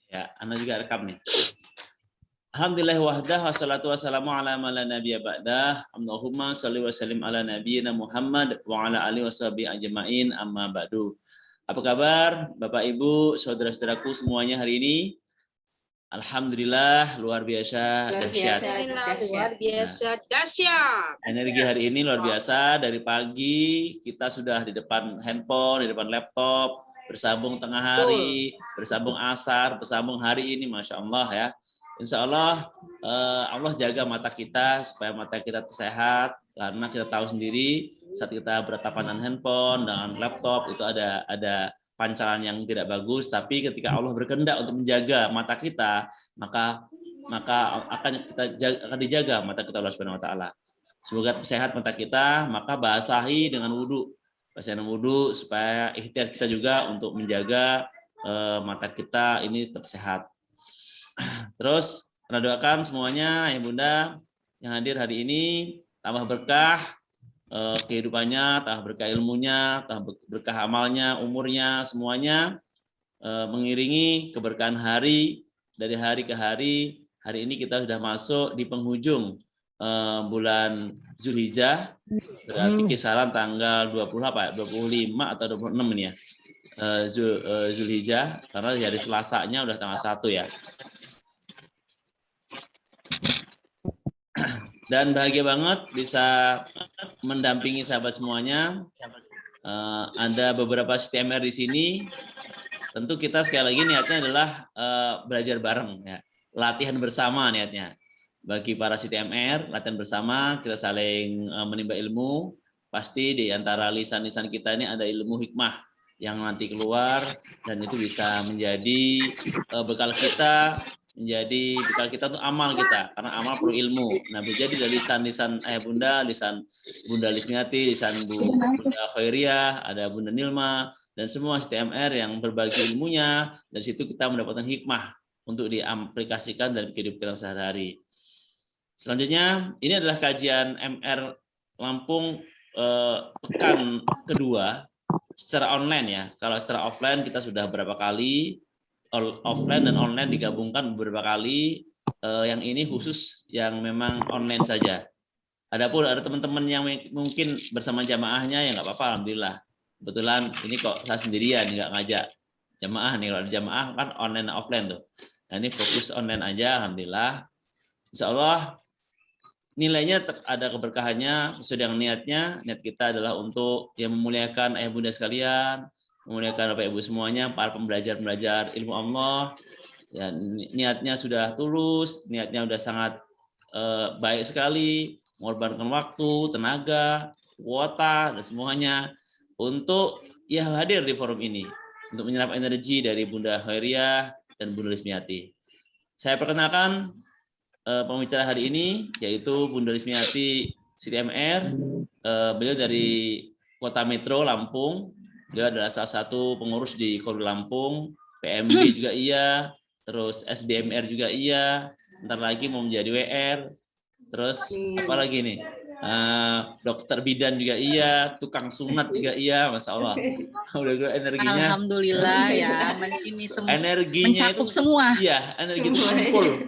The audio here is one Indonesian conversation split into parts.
Ya, Anda juga rekam nih. Alhamdulillah wahdah wassalatu wassalamu ala man la nabiyya ba'dah. Allahumma shalli wa sallim ala nabiyyina Muhammad wa ala alihi washabihi ajmain amma ba'du. Apa kabar Bapak Ibu, saudara-saudaraku semuanya hari ini? Alhamdulillah luar biasa dahsyat. Luar biasa dahsyat. Energi hari ini luar biasa. Dari pagi kita sudah di depan handphone, di depan laptop, bersambung tengah hari, bersambung asar, bersambung hari ini, Masya Allah ya. Insya Allah Allah jaga mata kita supaya mata kita sehat, karena kita tahu sendiri saat kita berhadapan dengan handphone, dengan laptop itu ada pancaran yang tidak bagus, tapi ketika Allah berkehendak untuk menjaga mata kita, maka akan dijaga mata kita Allah Subhanahu wa taala. Semoga sehat mata kita, maka basahi dengan wudu. Basahi dengan wudu supaya ikhtiar kita juga untuk menjaga mata kita ini tetap sehat. Terus kita doakan semuanya ya Bunda yang hadir hari ini tambah berkah kehidupannya, tambah berkah ilmunya, tambah berkah amalnya, umurnya, semuanya mengiringi keberkahan hari dari hari ke hari. Hari ini kita sudah masuk di penghujung bulan Zulhijjah, berarti kisaran tanggal 25 atau 26 ini ya, Zulhijjah, karena hari Selasanya udah tanggal 1 ya. Dan bahagia banget bisa mendampingi sahabat semuanya. Ada beberapa CTMR di sini. Tentu kita sekali lagi niatnya adalah belajar bareng, ya. Latihan bersama niatnya. Bagi para CTMR, latihan bersama, kita saling menimba ilmu. Pasti di antara lisan-lisan kita ini ada ilmu hikmah yang nanti keluar, dan itu bisa menjadi bekal kita, untuk amal kita, karena amal perlu ilmu. Nah, jadi dari lisan ayah bunda, lisan Bunda Lismiati, lisan Bunda Khairiyah, ada Bunda Nilma, dan semua CTMR yang berbagi ilmunya. Dari situ kita mendapatkan hikmah untuk diaplikasikan dalam kehidupan sehari-hari. Selanjutnya, ini adalah kajian MR Lampung pekan kedua secara online ya. Kalau secara offline kita sudah berapa kali, offline dan online digabungkan beberapa kali. Yang ini khusus yang memang online saja. Adapun ada teman-teman yang mungkin bersama jamaahnya, ya nggak apa-apa, alhamdulillah. Kebetulan ini kok saya sendirian, nggak ngajak jamaah nih. Kalau ada jamaah kan online dan offline tuh. Nah, ini fokus online aja, alhamdulillah. Insya Allah nilainya ada keberkahannya sesuai dengan niatnya. Niat kita adalah untuk yang memuliakan ayah bunda sekalian, memuliakan Bapak Ibu semuanya, para pembelajar ilmu Allah. Ya, niatnya sudah tulus, niatnya sudah sangat baik sekali, mengorbankan waktu, tenaga, kuota, dan semuanya untuk ya hadir di forum ini, untuk menyerap energi dari Bunda Khairiyah dan Bunda Lismiati. Saya perkenalkan pembicara hari ini, yaitu Bunda Lismiati CTMR. Beliau dari Kota Metro Lampung. Beliau adalah salah satu pengurus di Korum Lampung, PMB juga iya, terus SBMR juga iya, ntar lagi mau menjadi WR, terus apa lagi nih, dokter bidan juga iya, tukang sunat juga iya, Masya Allah. Udah energinya. Alhamdulillah ya, ini semua energinya mencakup itu, semua. Iya, energi itu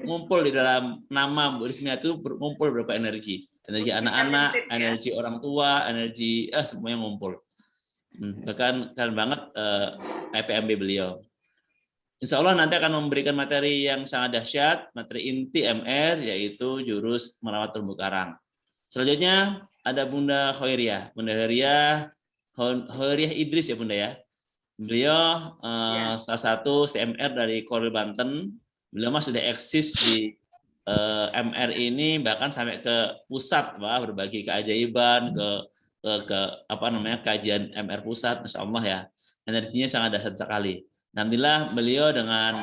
ngumpul di dalam nama Bu Rismia itu, ngumpul berapa energi anak-anak, energi orang tua, energi semuanya ngumpul. Bahkan keren banget PMB beliau. Insya Allah nanti akan memberikan materi yang sangat dahsyat, materi inti MR, yaitu jurus merawat terumbu karang. Selanjutnya ada Bunda Khairiyah. Bunda Khairiyah Idris ya Bunda ya. Beliau salah satu CMR dari Koril Banten. Beliau sudah eksis di MR ini, bahkan sampai ke pusat, berbagi keajaiban, ke kajian MR pusat, Masya Allah ya, energinya sangat dahsyat sekali. Alhamdulillah beliau dengan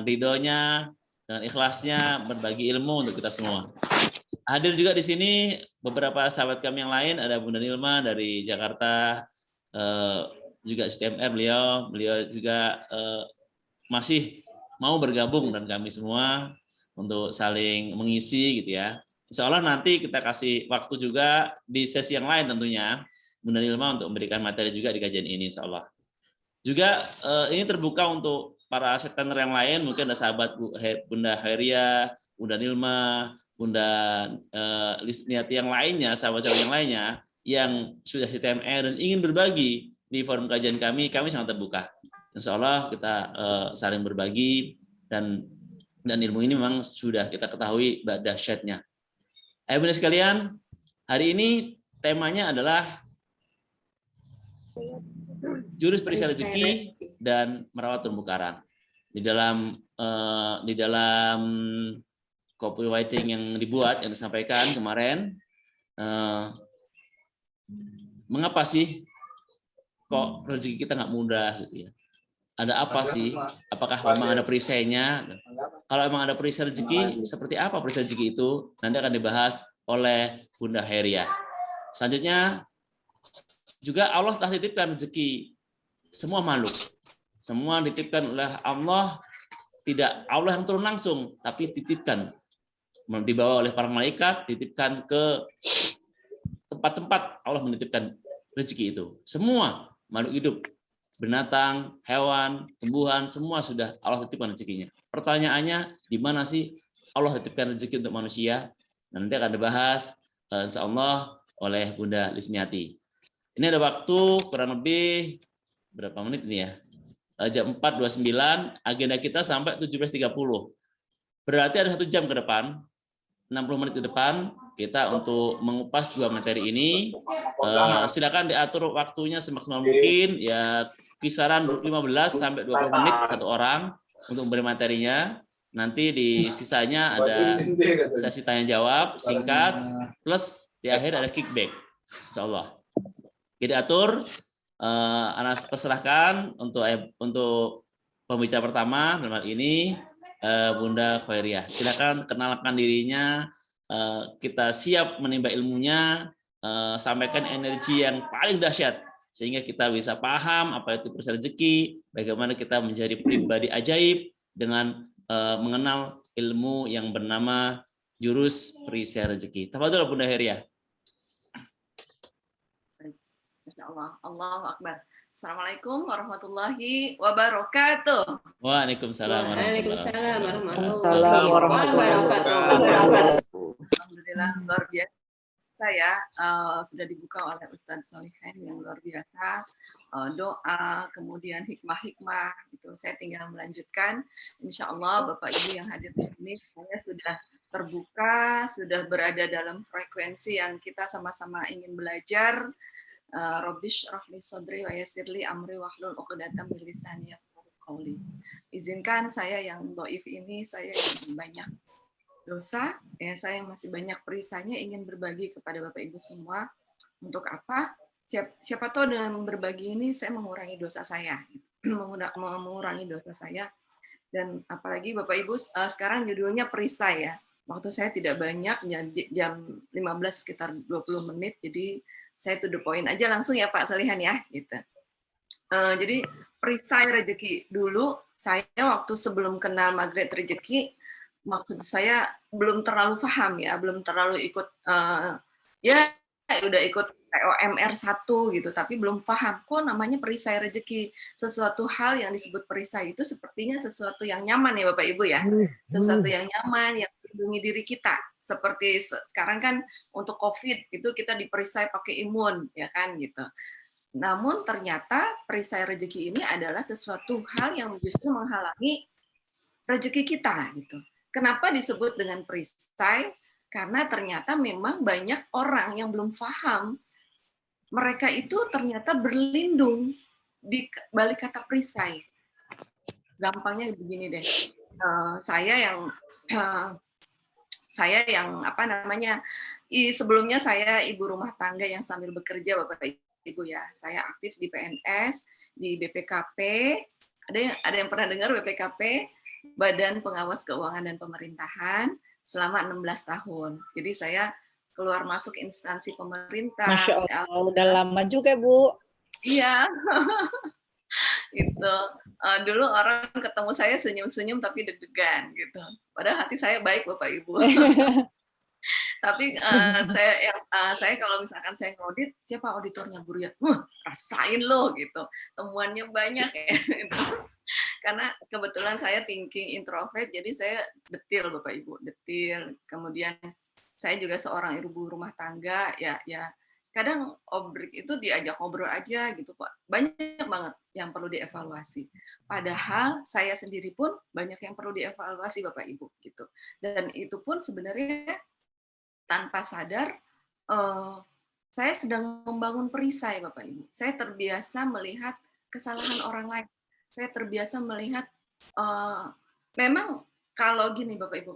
ridhonya, dengan ikhlasnya berbagi ilmu untuk kita semua. Hadir juga di sini beberapa sahabat kami yang lain, ada Bunda Nilma dari Jakarta, juga CTMR beliau juga masih mau bergabung dan kami semua untuk saling mengisi gitu ya. Insya Allah nanti kita kasih waktu juga di sesi yang lain tentunya Bunda Nilma untuk memberikan materi juga di kajian ini insya Allah. Juga ini terbuka untuk para asisten yang lain, mungkin ada sahabat Bunda Heria, Bunda Nilma, Bunda Lisniati yang lainnya, sahabat-sahabat yang lainnya yang sudah CTMR dan ingin berbagi di forum kajian kami sangat terbuka. Insya Allah kita saling berbagi dan ilmu ini memang sudah kita ketahui dahsyatnya. Ayo Bunda sekalian, hari ini temanya adalah jurus perisai rezeki dan merawat terumbu karang. Di dalam copywriting yang dibuat, yang disampaikan kemarin, mengapa sih kok rezeki kita nggak mudah gitu ya? Ada apa sih? Apakah memang ada perisainya? Kalau memang ada perisai rezeki, seperti apa perisai rezeki itu? Nanti akan dibahas oleh Bunda Heria. Selanjutnya, juga Allah telah titipkan rezeki semua makhluk. Semua dititipkan oleh Allah, tidak Allah yang turun langsung, tapi titipkan. Dibawa oleh para malaikat, titipkan ke tempat-tempat Allah menitipkan rezeki itu. Semua makhluk hidup, binatang, hewan, tumbuhan, semua sudah Allah titipkan rezekinya. Pertanyaannya, di mana sih Allah titipkan rezeki untuk manusia? Nanti akan dibahas insya Allah oleh Bunda Lismiati. Ini ada waktu kurang lebih berapa menit ini ya? Jam 4.29, agenda kita sampai 17.30. Berarti ada 1 jam ke depan, 60 menit ke depan, kita untuk mengupas 2 materi ini. Silakan diatur waktunya semaksimal mungkin, ya kisaran 15 sampai 20 menit satu orang untuk memberi materinya. Nanti di sisanya ada sesi tanya jawab singkat, plus di akhir ada kickback, insya Allah. Jadi atur, Anak persilahkan untuk pembicara pertama dalam hal ini Bunda Khairia. Silakan kenalkan dirinya, kita siap menimba ilmunya, sampaikan energi yang paling dahsyat sehingga kita bisa paham apa itu perisai rezeki, bagaimana kita menjadi pribadi ajaib dengan mengenal ilmu yang bernama jurus perisai rezeki. Tafadhol Bunda Heria. Masya Allah, Allahu Akbar. Assalamualaikum warahmatullahi wabarakatuh. Waalaikumsalam warahmatullahi wabarakatuh. Alhamdulillah, luar biasa ya, sudah dibuka oleh Ustadz Solihin yang luar biasa, doa, kemudian hikmah-hikmah, gitu. Saya tinggal melanjutkan. Insya Allah Bapak Ibu yang hadir di sini semuanya sudah terbuka, sudah berada dalam frekuensi yang kita sama-sama ingin belajar. Rabbish rahli sodri wa yassirli amri wahlul 'uqdatam min lisani yafqahu qawli. Izinkan saya yang dhaif ini, saya yang banyak dosa, ya saya yang masih banyak perisainya, ingin berbagi kepada Bapak Ibu semua. Untuk apa? Siapa tahu dengan berbagi ini saya mengurangi dosa saya, mengurangi dosa saya. Dan apalagi Bapak Ibu sekarang judulnya perisai ya. Waktu saya tidak banyak, jam 15 sekitar 20 menit, jadi saya to the point aja langsung ya Pak Solihan ya, gitu. Jadi perisai rezeki dulu, saya waktu sebelum kenal magnet rezeki, maksud saya belum terlalu paham ya, belum terlalu ikut, ya udah ikut POMR 1 gitu, tapi belum paham kok namanya perisai rezeki. Sesuatu hal yang disebut perisai itu sepertinya sesuatu yang nyaman ya Bapak Ibu ya, sesuatu yang nyaman, yang melindungi diri kita. Seperti sekarang kan untuk COVID itu kita diperisai pakai imun, ya kan gitu. Namun ternyata perisai rezeki ini adalah sesuatu hal yang justru menghalangi rezeki kita gitu. Kenapa disebut dengan perisai? Karena ternyata memang banyak orang yang belum paham mereka itu ternyata berlindung di balik kata perisai. Gampangnya begini deh, saya yang apa namanya, sebelumnya saya ibu rumah tangga yang sambil bekerja Bapak Ibu ya. Saya aktif di PNS, di BPKP. Ada yang pernah dengar BPKP? Badan Pengawas Keuangan dan Pemerintahan selama 16 tahun. Jadi saya keluar masuk instansi pemerintah. Masya Allah, udah lama juga Bu. Iya. Gitu. Dulu orang ketemu saya senyum-senyum tapi deg-degan gitu. Padahal hati saya baik Bapak Ibu. Tapi saya kalau misalkan saya ngaudit, siapa auditornya guru ya? Rasain lo gitu. Temuannya banyak ya. Karena kebetulan saya thinking introvert, jadi saya detil Bapak Ibu, detil. Kemudian saya juga seorang ibu rumah tangga, ya kadang obrik itu diajak ngobrol aja gitu Pak. Banyak banget yang perlu dievaluasi. Padahal saya sendiri pun banyak yang perlu dievaluasi Bapak Ibu gitu. Dan itu pun sebenarnya tanpa sadar saya sedang membangun perisai Bapak Ibu. Saya terbiasa melihat kesalahan orang lain. Saya terbiasa melihat memang kalau gini Bapak Ibu.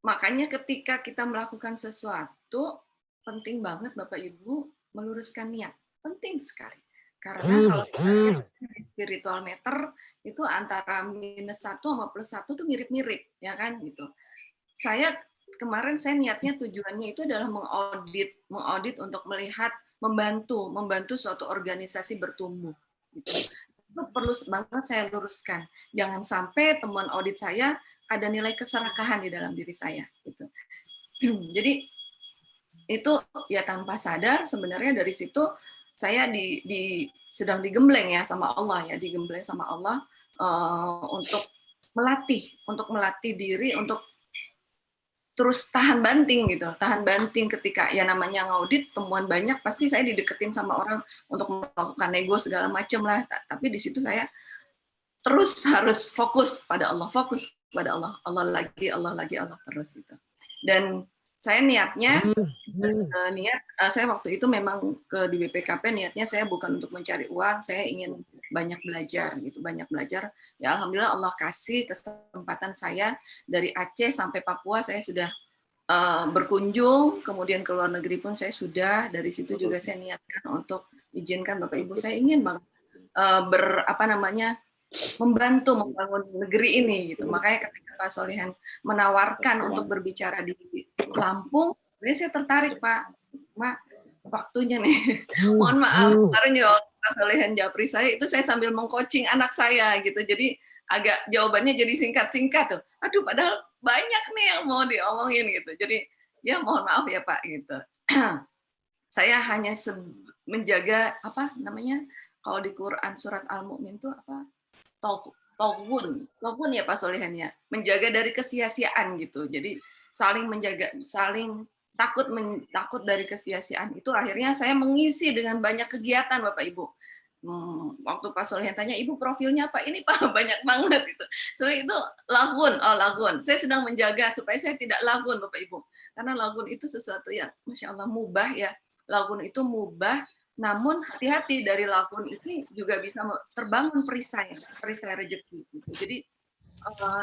Makanya ketika kita melakukan sesuatu penting banget Bapak Ibu meluruskan niat. Penting sekali. Karena kalau kita lihat di spiritual meter itu antara -1 sama +1 tuh mirip-mirip ya kan gitu. Kemarin saya niatnya tujuannya itu adalah mengaudit untuk melihat membantu suatu organisasi bertumbuh. Gitu. Itu perlu banget saya luruskan. Jangan sampai temuan audit saya ada nilai keserakahan di dalam diri saya. Gitu. Jadi itu ya tanpa sadar sebenarnya dari situ saya sedang digembleng ya sama Allah ya, digembleng sama Allah untuk melatih diri untuk terus tahan banting gitu, tahan banting ketika ya namanya ngaudit temuan banyak pasti saya dideketin sama orang untuk melakukan nego segala macam lah, tapi di situ saya terus harus fokus pada Allah, Allah lagi Allah terus itu. Dan saya niatnya saya waktu itu memang di BPKP niatnya saya bukan untuk mencari uang, saya ingin banyak belajar gitu, banyak belajar. Ya alhamdulillah Allah kasih kesempatan saya dari Aceh sampai Papua saya sudah berkunjung, kemudian ke luar negeri pun saya sudah, dari situ juga saya niatkan untuk izinkan Bapak Ibu saya ingin membantu membangun negeri ini gitu. Makanya ketika Pak Solihan menawarkan untuk berbicara di Lampung, saya tertarik Pak, waktunya nih. Mohon maaf, kemarin juga Pak Solihan Japri saya itu saya sambil mengcoaching anak saya gitu. Jadi agak jawabannya jadi singkat-singkat tuh. Aduh, padahal banyak nih yang mau diomongin gitu. Jadi ya mohon maaf ya Pak gitu. Saya hanya menjaga apa namanya kalau di Quran surat Al-Mu'min itu apa? Tawun ya Pak Solihan ya. Menjaga dari kesia-siaan gitu. Jadi saling menjaga, saling takut dari kesia-siaan itu akhirnya saya mengisi dengan banyak kegiatan Bapak Ibu. Waktu Pak Solihan tanya, Ibu profilnya apa? Ini Pak, banyak banget gitu. Soalnya itu lagun. Saya sedang menjaga supaya saya tidak lagun Bapak Ibu. Karena lagun itu sesuatu yang Masya Allah mubah ya. Lagun itu mubah, namun hati-hati dari lagun ini juga bisa terbangun perisai rezeki. Gitu. Jadi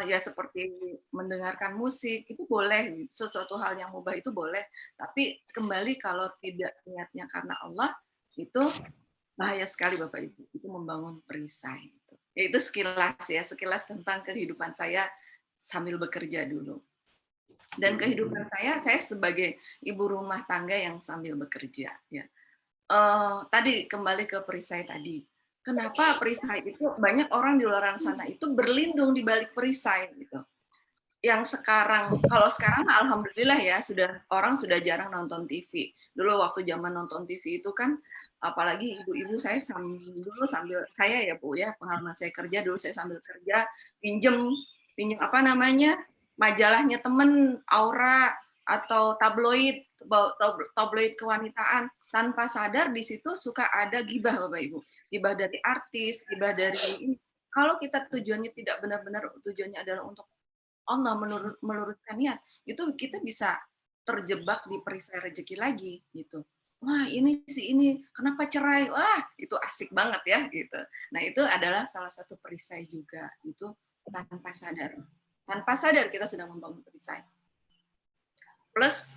ya seperti mendengarkan musik itu boleh, sesuatu hal yang mubah itu boleh. Tapi kembali kalau tidak niatnya karena Allah itu bahaya sekali Bapak Ibu, itu membangun perisai. Ya, itu sekilas tentang kehidupan saya sambil bekerja dulu. Dan kehidupan saya sebagai ibu rumah tangga yang sambil bekerja. Ya. Tadi kembali ke perisai tadi. Kenapa perisai itu banyak orang di luar sana itu berlindung di balik perisai gitu. Yang kalau sekarang alhamdulillah ya orang sudah jarang nonton TV. Dulu waktu zaman nonton TV itu kan apalagi ibu-ibu saya sambil saya ya Bu ya, pengalaman saya kerja dulu saya sambil kerja pinjem apa namanya majalahnya temen Aura atau tabloid kewanitaan, tanpa sadar di situ suka ada gibah Bapak Ibu, gibah dari artis, gibah dari ini. Kalau kita tujuannya tidak benar-benar tujuannya adalah untuk Allah meluruskan niat, itu kita bisa terjebak di perisai rezeki lagi gitu. Wah ini kenapa cerai? Wah itu asik banget ya gitu. Nah itu adalah salah satu perisai juga, itu tanpa sadar. Tanpa sadar kita sedang membangun perisai. Plus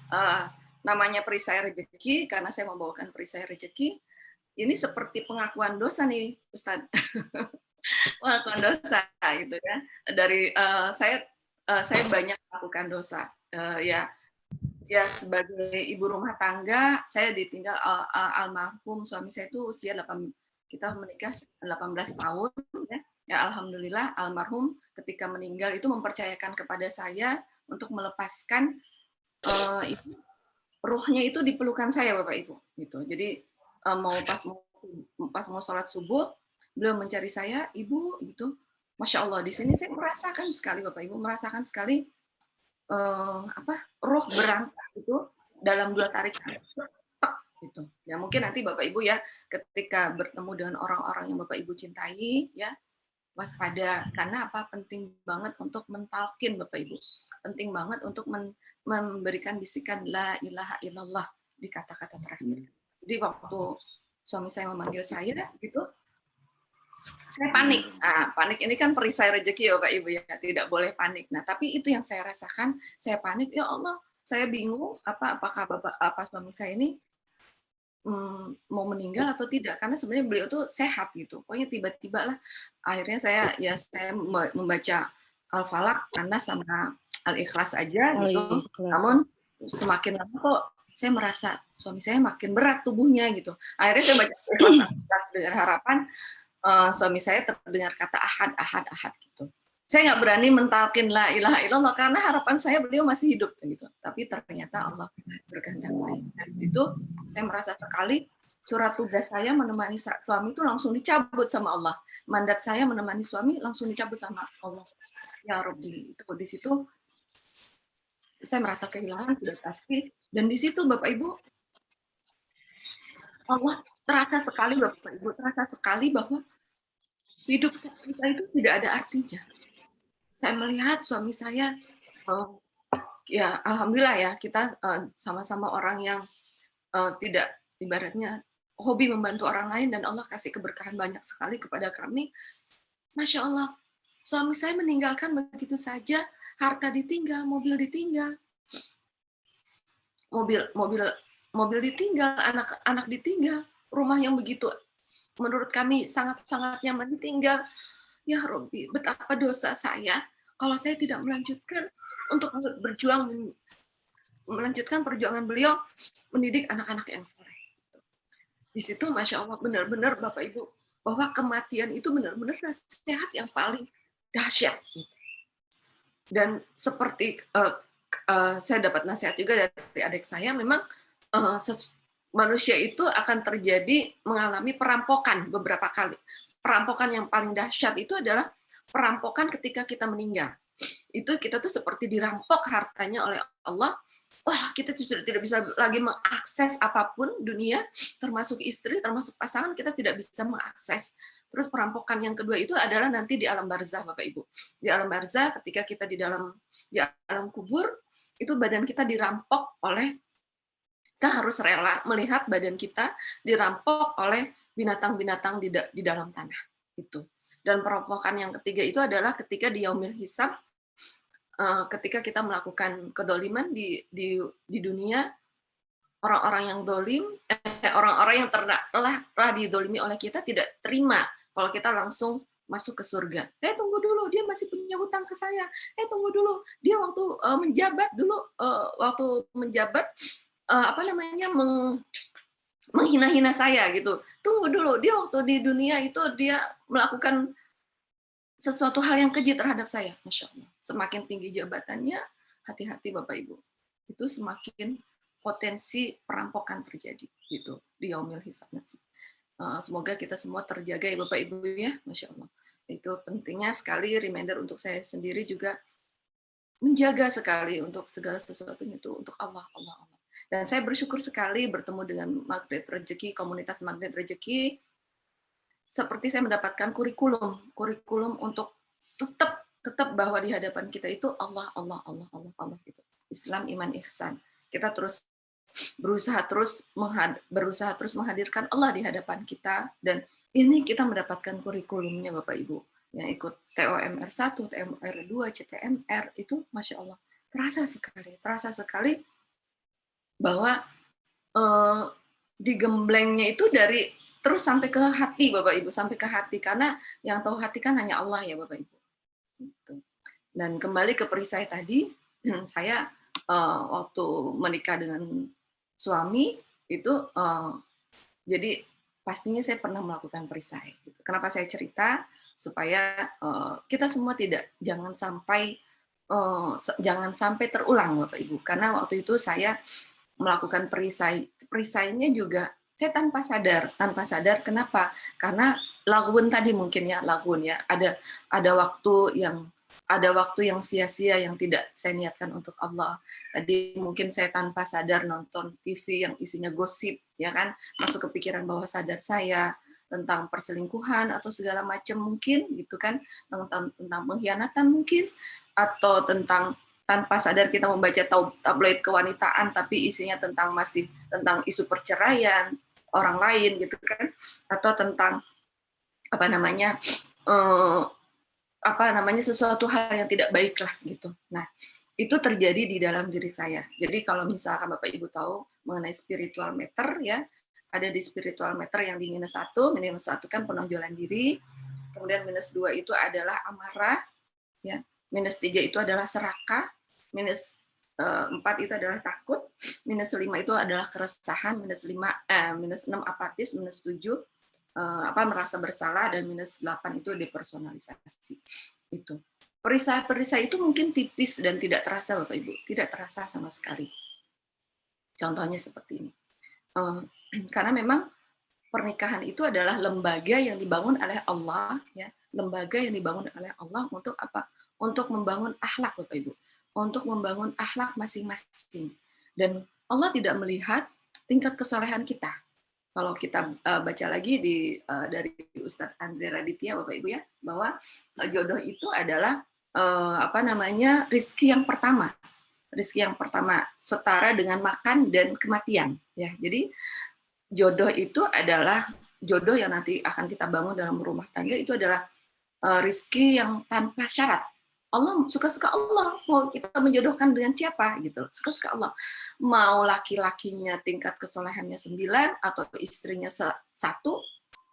namanya perisai rezeki, karena saya membawakan perisai rezeki, ini seperti pengakuan dosa nih Ustadz. Pengakuan dosa gitu ya. Dari saya banyak melakukan dosa. Ya sebagai ibu rumah tangga, saya ditinggal almarhum suami saya itu usia kita menikah 18 tahun ya. Ya alhamdulillah almarhum ketika meninggal itu mempercayakan kepada saya untuk melepaskan itu ruhnya itu di pelukan saya Bapak Ibu gitu. Jadi mau pas mau sholat subuh, beliau mencari saya, Ibu gitu. Masya Allah, di sini saya merasakan sekali Bapak Ibu, merasakan sekali ruh berangkat itu dalam 2 tarikan gitu. Ya mungkin nanti Bapak Ibu ya ketika bertemu dengan orang-orang yang Bapak Ibu cintai ya, waspada karena apa? Penting banget untuk mentalkin Bapak Ibu. Penting banget untuk memberikan bisikan la ilaha illallah di kata-kata terakhir. Jadi waktu suami saya memanggil saya gitu, saya panik. Nah, panik ini kan perisai rezeki ya Bapak Ibu ya, tidak boleh panik. Nah, tapi itu yang saya rasakan, saya panik, ya Allah, saya bingung apakah suami saya ini mau meninggal atau tidak, karena sebenarnya beliau tuh sehat gitu. Pokoknya tiba-tiba lah akhirnya saya membaca Al-Falaq, Anas sama Al-Ikhlas aja gitu. Namun semakin lama kok saya merasa suami saya makin berat tubuhnya gitu. Akhirnya saya baca Al-Ikhlas dengan harapan suami saya terdengar kata ahad gitu. Saya nggak berani mentalkin la ilaha illallah karena harapan saya beliau masih hidup gitu. Tapi ternyata Allah berkehendak lain. Dan itu saya merasa sekali surat tugas saya menemani suami itu langsung dicabut sama Allah. Mandat saya menemani suami langsung dicabut sama Allah. Ya Rabbi, itu di situ saya merasa kehilangan sudah pasti. Dan di situ Bapak Ibu, Allah terasa sekali Bapak Ibu, terasa sekali bahwa hidup kita itu tidak ada artinya. Saya melihat suami saya, ya alhamdulillah ya kita sama-sama orang yang tidak ibaratnya hobi membantu orang lain dan Allah kasih keberkahan banyak sekali kepada kami. Masya Allah, suami saya meninggalkan begitu saja, harta ditinggal, mobil ditinggal, mobil ditinggal, anak-anak ditinggal, rumah yang begitu menurut kami sangat-sangat nyaman ditinggal. Ya Robbi, betapa dosa saya kalau saya tidak melanjutkan untuk berjuang, melanjutkan perjuangan beliau mendidik anak-anak yang soleh. Di situ Masya Allah benar-benar Bapak Ibu, bahwa kematian itu benar-benar nasihat yang paling dahsyat. Dan seperti saya dapat nasihat juga dari adik saya, memang manusia itu akan terjadi mengalami perampokan beberapa kali. Perampokan yang paling dahsyat itu adalah perampokan ketika kita meninggal. Itu kita tuh seperti dirampok hartanya oleh Allah. Wah, kita sudah tidak bisa lagi mengakses apapun dunia, termasuk istri, termasuk pasangan, kita tidak bisa mengakses. Terus perampokan yang kedua itu adalah nanti di alam barzah, Bapak Ibu. Di alam barzah, ketika kita di alam kubur, itu badan kita dirampok oleh, kita harus rela melihat badan kita dirampok oleh binatang-binatang di dalam tanah. Itu. Dan perampokan yang ketiga itu adalah ketika di yaumil hisab, ketika kita melakukan kedoliman di dunia, orang-orang yang dolim, orang-orang yang telah didolimi oleh kita tidak terima kalau kita langsung masuk ke surga. Tunggu dulu, dia masih punya hutang ke saya. Tunggu dulu, dia waktu menjabat dulu, menghina-hina saya gitu. Tunggu dulu, dia waktu di dunia itu dia melakukan sesuatu hal yang keji terhadap saya. Masya Allah. Semakin tinggi jabatannya, hati-hati Bapak Ibu. Itu semakin potensi perampokan terjadi gitu di yaumil hisab nasib. Semoga kita semua terjaga ya Bapak Ibu ya, Masya Allah. Itu pentingnya sekali reminder untuk saya sendiri juga menjaga sekali untuk segala sesuatunya itu untuk Allah. Dan saya bersyukur sekali bertemu dengan Magnet Rezeki, komunitas Magnet Rezeki. Seperti saya mendapatkan kurikulum untuk tetap bahwa di hadapan kita itu Allah gitu. Islam, iman, ihsan. Kita terus berusaha terus menghadirkan Allah di hadapan kita, dan ini kita mendapatkan kurikulumnya Bapak Ibu. Yang ikut TOMR 1, TOMR 2, CTMR itu Masya Allah. Terasa sekali bahwa digemblengnya itu dari terus sampai ke hati Bapak Ibu, sampai ke hati, karena yang tahu hati kan hanya Allah ya Bapak Ibu. Dan kembali ke perisai tadi, saya waktu menikah dengan suami itu jadi pastinya saya pernah melakukan perisai. Kenapa saya cerita? Supaya kita semua jangan sampai jangan sampai terulang Bapak Ibu, karena waktu itu saya melakukan perisainya juga saya tanpa sadar. Kenapa? Karena lagun tadi mungkin ya, ada waktu yang sia-sia yang tidak saya niatkan untuk Allah. Tadi mungkin saya tanpa sadar nonton TV yang isinya gosip, ya kan, masuk ke pikiran bawah sadar saya tentang perselingkuhan atau segala macam mungkin gitu kan, tentang pengkhianatan mungkin, atau tanpa sadar kita membaca tabloid kewanitaan tapi isinya masih tentang isu perceraian orang lain gitu kan, atau tentang sesuatu hal yang tidak baik lah gitu. Nah, itu terjadi di dalam diri saya. Jadi kalau misalkan Bapak Ibu tahu mengenai spiritual meter ya, ada di spiritual meter yang di -1 kan penonjolan diri, kemudian -2 itu adalah amarah, ya, -3 itu adalah serakah, -4 itu adalah takut, -5 itu adalah keresahan, -6 apatis, -7 merasa bersalah, dan -8 itu depersonalisasi. Itu perisai itu mungkin tipis dan tidak terasa Bapak Ibu, tidak terasa sama sekali. Contohnya seperti ini, karena memang pernikahan itu adalah lembaga yang dibangun oleh Allah, ya, lembaga yang dibangun oleh Allah untuk apa? Untuk membangun akhlak Bapak Ibu, untuk membangun akhlak masing-masing. Dan Allah tidak melihat tingkat kesolehan kita. Kalau kita baca lagi dari Ustadz Andre Raditya Bapak Ibu ya, bahwa jodoh itu adalah rizki yang pertama. Rizki yang pertama setara dengan makan dan kematian, ya. Jadi jodoh itu adalah jodoh yang nanti akan kita bangun dalam rumah tangga, itu adalah rizki yang tanpa syarat. Allah suka-suka Allah, mau kita menjodohkan dengan siapa gitu, suka-suka Allah. Mau laki-lakinya tingkat kesolehannya 9 atau istrinya 1,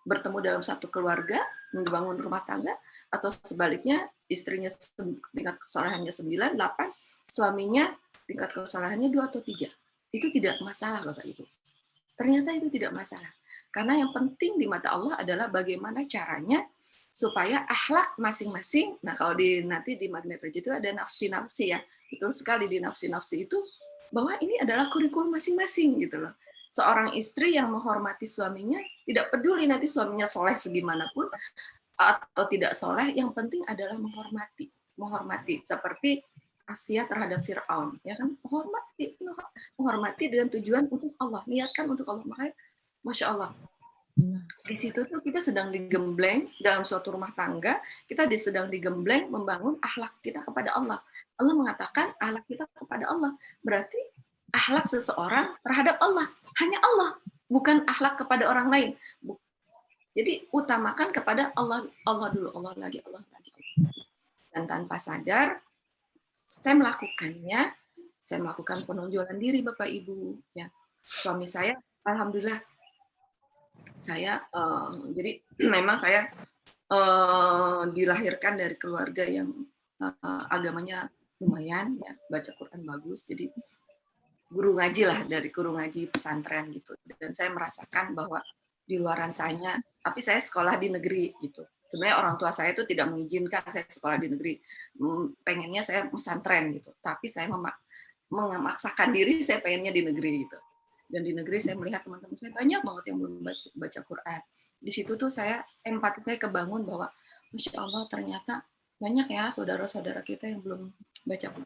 bertemu dalam satu keluarga, membangun rumah tangga, atau sebaliknya istrinya tingkat kesolehannya 9, 8, suaminya tingkat kesolehannya 2 atau 3. Itu tidak masalah Bapak Ibu. Ternyata itu tidak masalah. Karena yang penting di mata Allah adalah bagaimana caranya supaya akhlak masing-masing. Nah, kalau nanti di Magnet Raja itu ada nafsi-nafsi ya. Betul sekali, di nafsi-nafsi itu bahwa ini adalah kurikulum masing-masing gitu loh. Seorang istri yang menghormati suaminya, tidak peduli nanti suaminya soleh segimanapun atau tidak soleh, yang penting adalah menghormati seperti Asia terhadap Fir'aun, ya kan, menghormati dengan tujuan untuk Allah, niatkan untuk Allah. Makanya Masya Allah, di situ tuh kita sedang digembleng dalam suatu rumah tangga, kita sedang digembleng membangun akhlak kita kepada Allah. Allah mengatakan akhlak kita kepada Allah, berarti akhlak seseorang terhadap Allah, hanya Allah, bukan akhlak kepada orang lain. Jadi utamakan kepada Allah dulu, Allah lagi. Dan tanpa sadar saya melakukan penonjolan diri Bapak Ibu, ya. Suami saya alhamdulillah, jadi memang saya dilahirkan dari keluarga yang agamanya lumayan, ya, baca Quran bagus, jadi guru ngaji lah, dari guru ngaji pesantren gitu. Dan saya merasakan bahwa di luaran saya, tapi saya sekolah di negeri gitu. Sebenarnya orang tua saya itu tidak mengizinkan saya sekolah di negeri, pengennya saya pesantren gitu. Tapi saya memaksakan diri, saya pengennya di negeri gitu. Dan di negeri saya melihat teman-teman saya banyak banget yang belum baca Quran. Di situ tuh empati saya kebangun bahwa Masya Allah, ternyata banyak ya saudara-saudara kita yang belum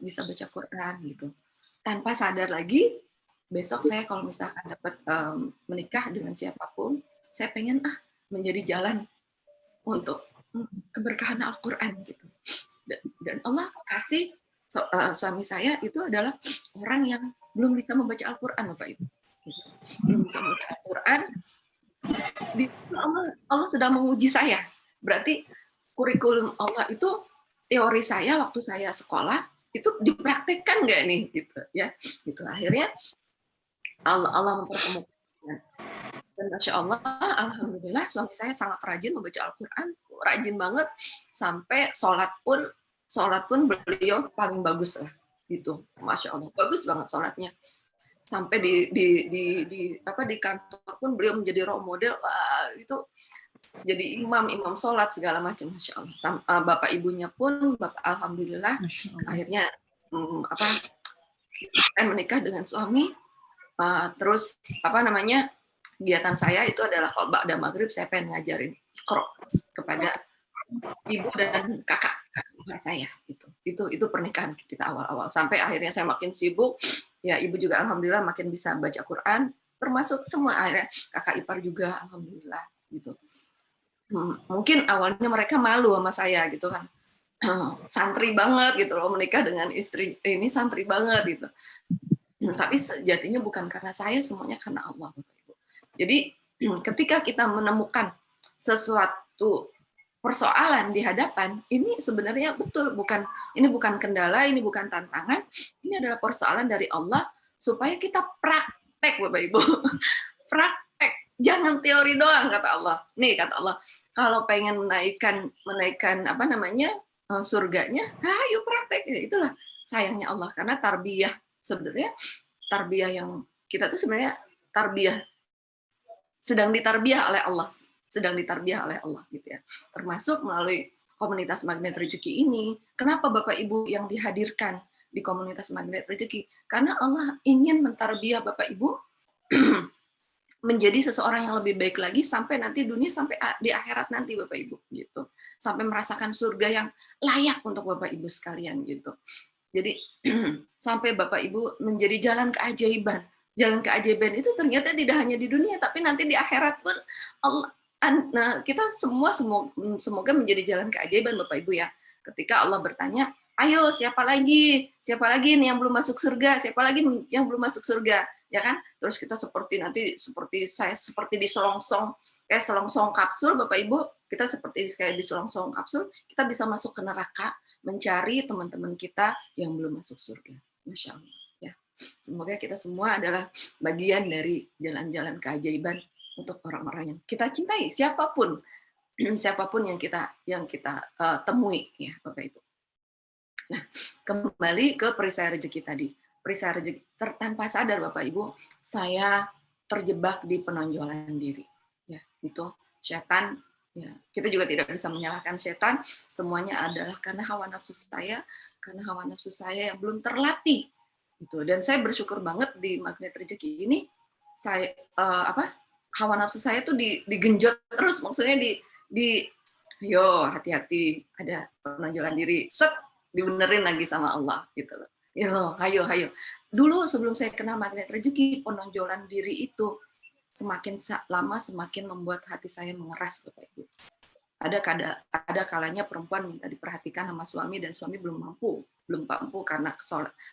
bisa baca Quran gitu. Tanpa sadar lagi, besok saya kalau misalkan dapat menikah dengan siapapun, saya pengen menjadi jalan untuk keberkahan Al-Quran gitu. Dan Allah kasih suami saya itu adalah orang yang belum bisa membaca Al-Quran, Bapak Ibu. Belum bisa membaca Al-Quran. Allah sedang menguji saya. Berarti kurikulum Allah itu, teori saya waktu saya sekolah itu dipraktekkan nggak nih gitu ya. Gitu akhirnya Allah mempertemukan. Dan Masya Allah, alhamdulillah suami saya sangat rajin membaca Al-Quran, rajin banget, sampai sholat pun beliau paling bagus lah gitu. Masya Allah, bagus banget sholatnya. Sampai di kantor pun beliau menjadi role model. Wah, itu jadi imam sholat segala macam, masya Allah. Bapak ibunya pun, alhamdulillah, akhirnya saya menikah dengan suami. Terus kegiatan saya itu adalah kalau ba'da maghrib saya pengen ngajarin Iqra kepada ibu dan kakak saya. Itu pernikahan kita awal-awal, sampai akhirnya saya makin sibuk, ya ibu juga alhamdulillah makin bisa baca Quran, termasuk semua akhirnya kakak ipar juga alhamdulillah gitu. Mungkin awalnya mereka malu sama saya gitu kan, santri banget gitu loh, menikah dengan istri ini santri banget gitu. Tapi sejatinya bukan karena saya, semuanya karena Allah, Bapak Ibu. Jadi ketika kita menemukan sesuatu persoalan di hadapan, ini sebenarnya betul ini bukan kendala, ini bukan tantangan, ini adalah persoalan dari Allah supaya kita praktek, Bapak Ibu. Praktek. Jangan teori doang, kata Allah. Nih kata Allah, kalau pengen menaikkan surganya, ayo praktek. Itulah sayangnya Allah, karena tarbiyah sebenarnya yang kita tuh sebenarnya tarbiyah sedang ditarbiyah oleh Allah gitu ya. Termasuk melalui komunitas Magnet Rezeki ini. Kenapa Bapak Ibu yang dihadirkan di komunitas Magnet Rezeki? Karena Allah ingin mentarbiyah Bapak Ibu menjadi seseorang yang lebih baik lagi sampai nanti dunia, sampai di akhirat nanti Bapak Ibu gitu. Sampai merasakan surga yang layak untuk Bapak Ibu sekalian gitu. Jadi sampai Bapak Ibu menjadi jalan keajaiban. Jalan keajaiban itu ternyata tidak hanya di dunia, tapi nanti di akhirat pun Allah. Nah, kita semoga menjadi jalan keajaiban Bapak Ibu ya. Ketika Allah bertanya, ayo siapa lagi nih yang belum masuk surga? Siapa lagi yang belum masuk surga? Ya kan? Terus kita seperti di selongsong kapsul Bapak Ibu, kita seperti kayak di selongsong kapsul, kita bisa masuk ke neraka mencari teman-teman kita yang belum masuk surga. Masya Allah. Ya. Semoga kita semua adalah bagian dari jalan-jalan keajaiban untuk orang-orang yang kita cintai, siapapun yang kita temui ya Bapak Ibu. Nah, kembali ke perisai rezeki tadi. Perisai rezeki, tanpa sadar Bapak Ibu, saya terjebak di penonjolan diri. Ya, itu setan. Ya, kita juga tidak bisa menyalahkan setan. Semuanya adalah karena hawa nafsu saya yang belum terlatih. Gitu. Dan saya bersyukur banget di Magnet Rezeki ini, saya hawa nafsu saya tuh digenjot terus, maksudnya yo hati-hati, ada penonjolan diri, dibenerin lagi sama Allah gitu loh. Yo, hayo. Dulu sebelum saya kenal Magnet Rezeki, penonjolan diri itu semakin lama semakin membuat hati saya mengeras, Bapak Ibu. Ada kalanya perempuan minta diperhatikan sama suami dan suami belum mampu karena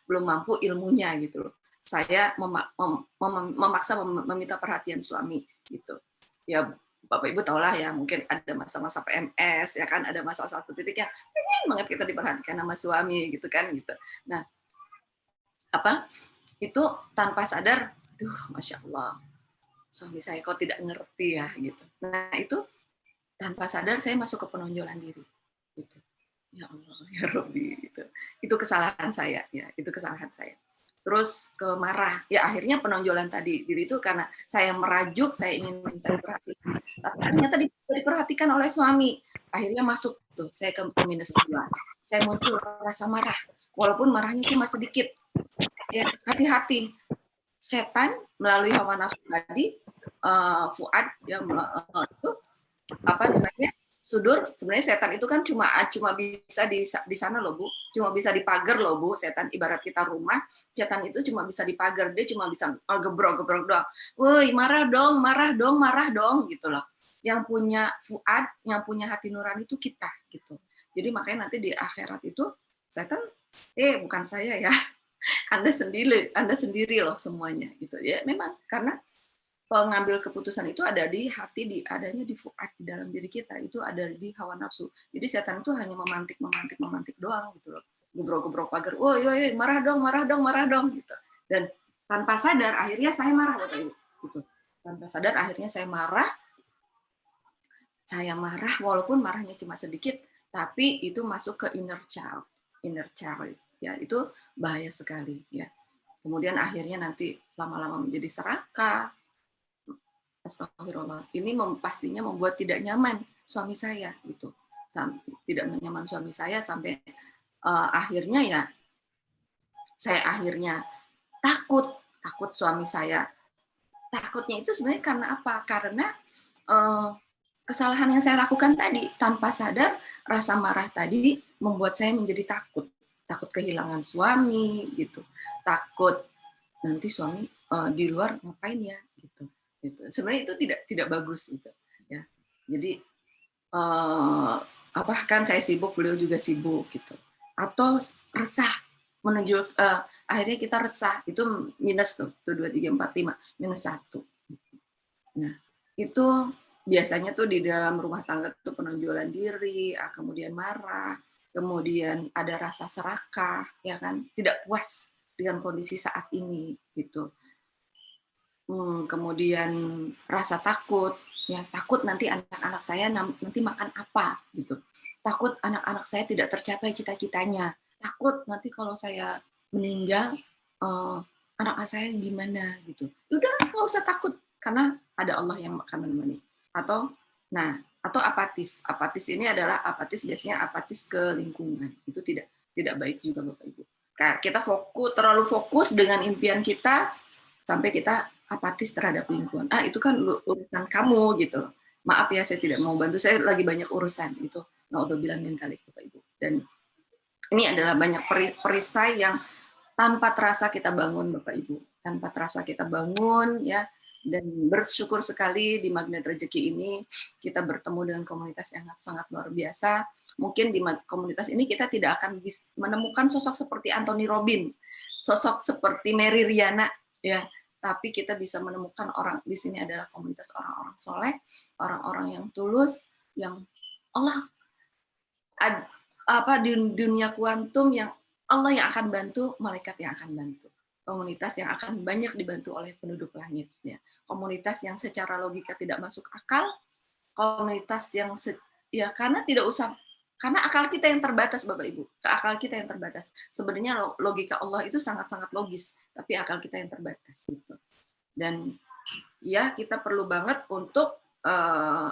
belum mampu ilmunya gitu loh. Saya memaksa meminta perhatian suami gitu. Ya Bapak Ibu tahulah ya, mungkin ada masa-masa PMS ya kan, ada masa satu titik yang pengen banget kita diperhatikan sama suami gitu kan gitu. Nah, itu tanpa sadar, Masya Allah, suami saya kok tidak ngerti ya gitu. Nah, itu tanpa sadar saya masuk ke penonjolan diri gitu. Ya Allah, ya Rabbi gitu. Itu kesalahan saya ya, itu kesalahan saya. Terus ke marah, ya akhirnya penonjolan tadi diri itu karena saya merajuk, saya ingin minta diperhatikan, tapi ternyata diperhatikan oleh suami. Akhirnya masuk tuh, saya ke minus 2. Saya muncul rasa marah, walaupun marahnya cuma sedikit. Ya, hati-hati. Setan melalui hawa nafsu tadi, Fuad yang itu sudur. Sebenarnya setan itu kan cuma bisa di sana loh Bu, cuma bisa dipagar loh Bu. Setan ibarat kita rumah, setan itu cuma bisa dipagar, dia cuma bisa gebrok doang. Woi, marah dong gitu loh. Yang punya Fuad, yang punya hati nurani itu kita gitu. Jadi makanya nanti di akhirat itu setan bukan saya ya. Anda sendiri loh semuanya gitu ya. Memang karena pengambil keputusan itu ada di hati, adanya di fuad, di dalam diri kita, itu ada di hawa nafsu. Jadi setan itu hanya memantik doang gitu loh. Gebrok pagar, woi marah dong gitu. Dan tanpa sadar akhirnya saya marah Bapak Ibu gitu. Tanpa sadar akhirnya saya marah walaupun marahnya cuma sedikit, tapi itu masuk ke inner child ya, itu bahaya sekali ya. Kemudian akhirnya nanti lama-lama menjadi serakah, Astagfirullah. Ini pastinya membuat tidak nyaman suami saya gitu. Tidak nyaman suami saya sampai akhirnya ya saya akhirnya takut suami saya. Takutnya itu sebenarnya karena apa? Karena kesalahan yang saya lakukan tadi tanpa sadar, rasa marah tadi membuat saya menjadi takut kehilangan suami gitu, takut nanti suami di luar ngapain ya gitu. Sebenarnya itu tidak bagus gitu ya. Jadi kan saya sibuk, beliau juga sibuk gitu. Atau resah menunjuk akhirnya kita resah, itu minus tuh 2, 3, 4, 5 minus 1. Nah itu biasanya tuh di dalam rumah tangga tuh penonjolan diri, kemudian marah, kemudian ada rasa serakah, ya kan, tidak puas dengan kondisi saat ini gitu. Kemudian rasa takut, ya takut nanti anak-anak saya nanti makan apa gitu, takut anak-anak saya tidak tercapai cita-citanya, takut nanti kalau saya meninggal anak-anak saya gimana gitu. Udah nggak usah takut karena ada Allah yang akan menemani. Atau apatis ini adalah biasanya apatis ke lingkungan, itu tidak baik juga Bapak Ibu. Kita terlalu fokus dengan impian kita sampai kita apatis terhadap lingkungan. Itu kan urusan kamu gitu. Maaf ya saya tidak mau bantu, saya lagi banyak urusan itu. Naudzubillah min dzalik Bapak Ibu. Dan ini adalah banyak perisai yang tanpa terasa kita bangun Bapak Ibu, tanpa terasa kita bangun ya. Dan bersyukur sekali di Magnet Rezeki ini kita bertemu dengan komunitas yang sangat luar biasa. Mungkin di komunitas ini kita tidak akan menemukan sosok seperti Anthony Robin, sosok seperti Mary Riana, ya. Tapi kita bisa menemukan orang di sini adalah komunitas orang-orang soleh, orang-orang yang tulus, yang Allah di dunia kuantum yang Allah yang akan bantu, malaikat yang akan bantu. Komunitas yang akan banyak dibantu oleh penduduk langit, ya. Komunitas yang secara logika tidak masuk akal, komunitas yang karena akal kita yang terbatas Bapak Ibu, akal kita yang terbatas. Sebenarnya logika Allah itu sangat-sangat logis, tapi akal kita yang terbatas gitu. Dan ya kita perlu banget untuk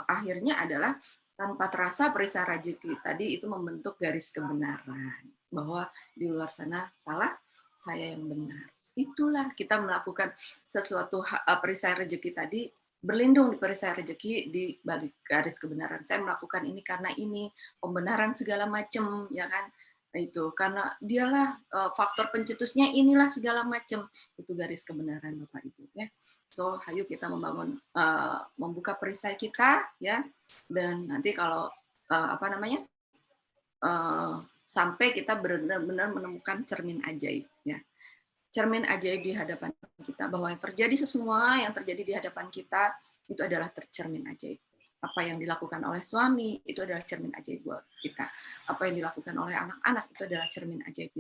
akhirnya adalah tanpa terasa perisai rezeki tadi itu membentuk garis kebenaran bahwa di luar sana salah, saya yang benar. Itulah kita melakukan sesuatu perisai rezeki tadi, berlindung di perisai rezeki di balik garis kebenaran. Saya melakukan ini karena ini pembenaran segala macam, ya kan? Itu karena dialah faktor pencetusnya, inilah segala macam, itu garis kebenaran Bapak Ibu ya. So ayo kita membuka perisai kita ya, dan nanti kalau sampai kita benar-benar menemukan cermin ajaib ya. Cermin ajaib di hadapan kita, bahwa yang terjadi semua yang terjadi di hadapan kita itu adalah cermin ajaib. Apa yang dilakukan oleh suami itu adalah cermin ajaib buat kita. Apa yang dilakukan oleh anak-anak itu adalah cermin ajaib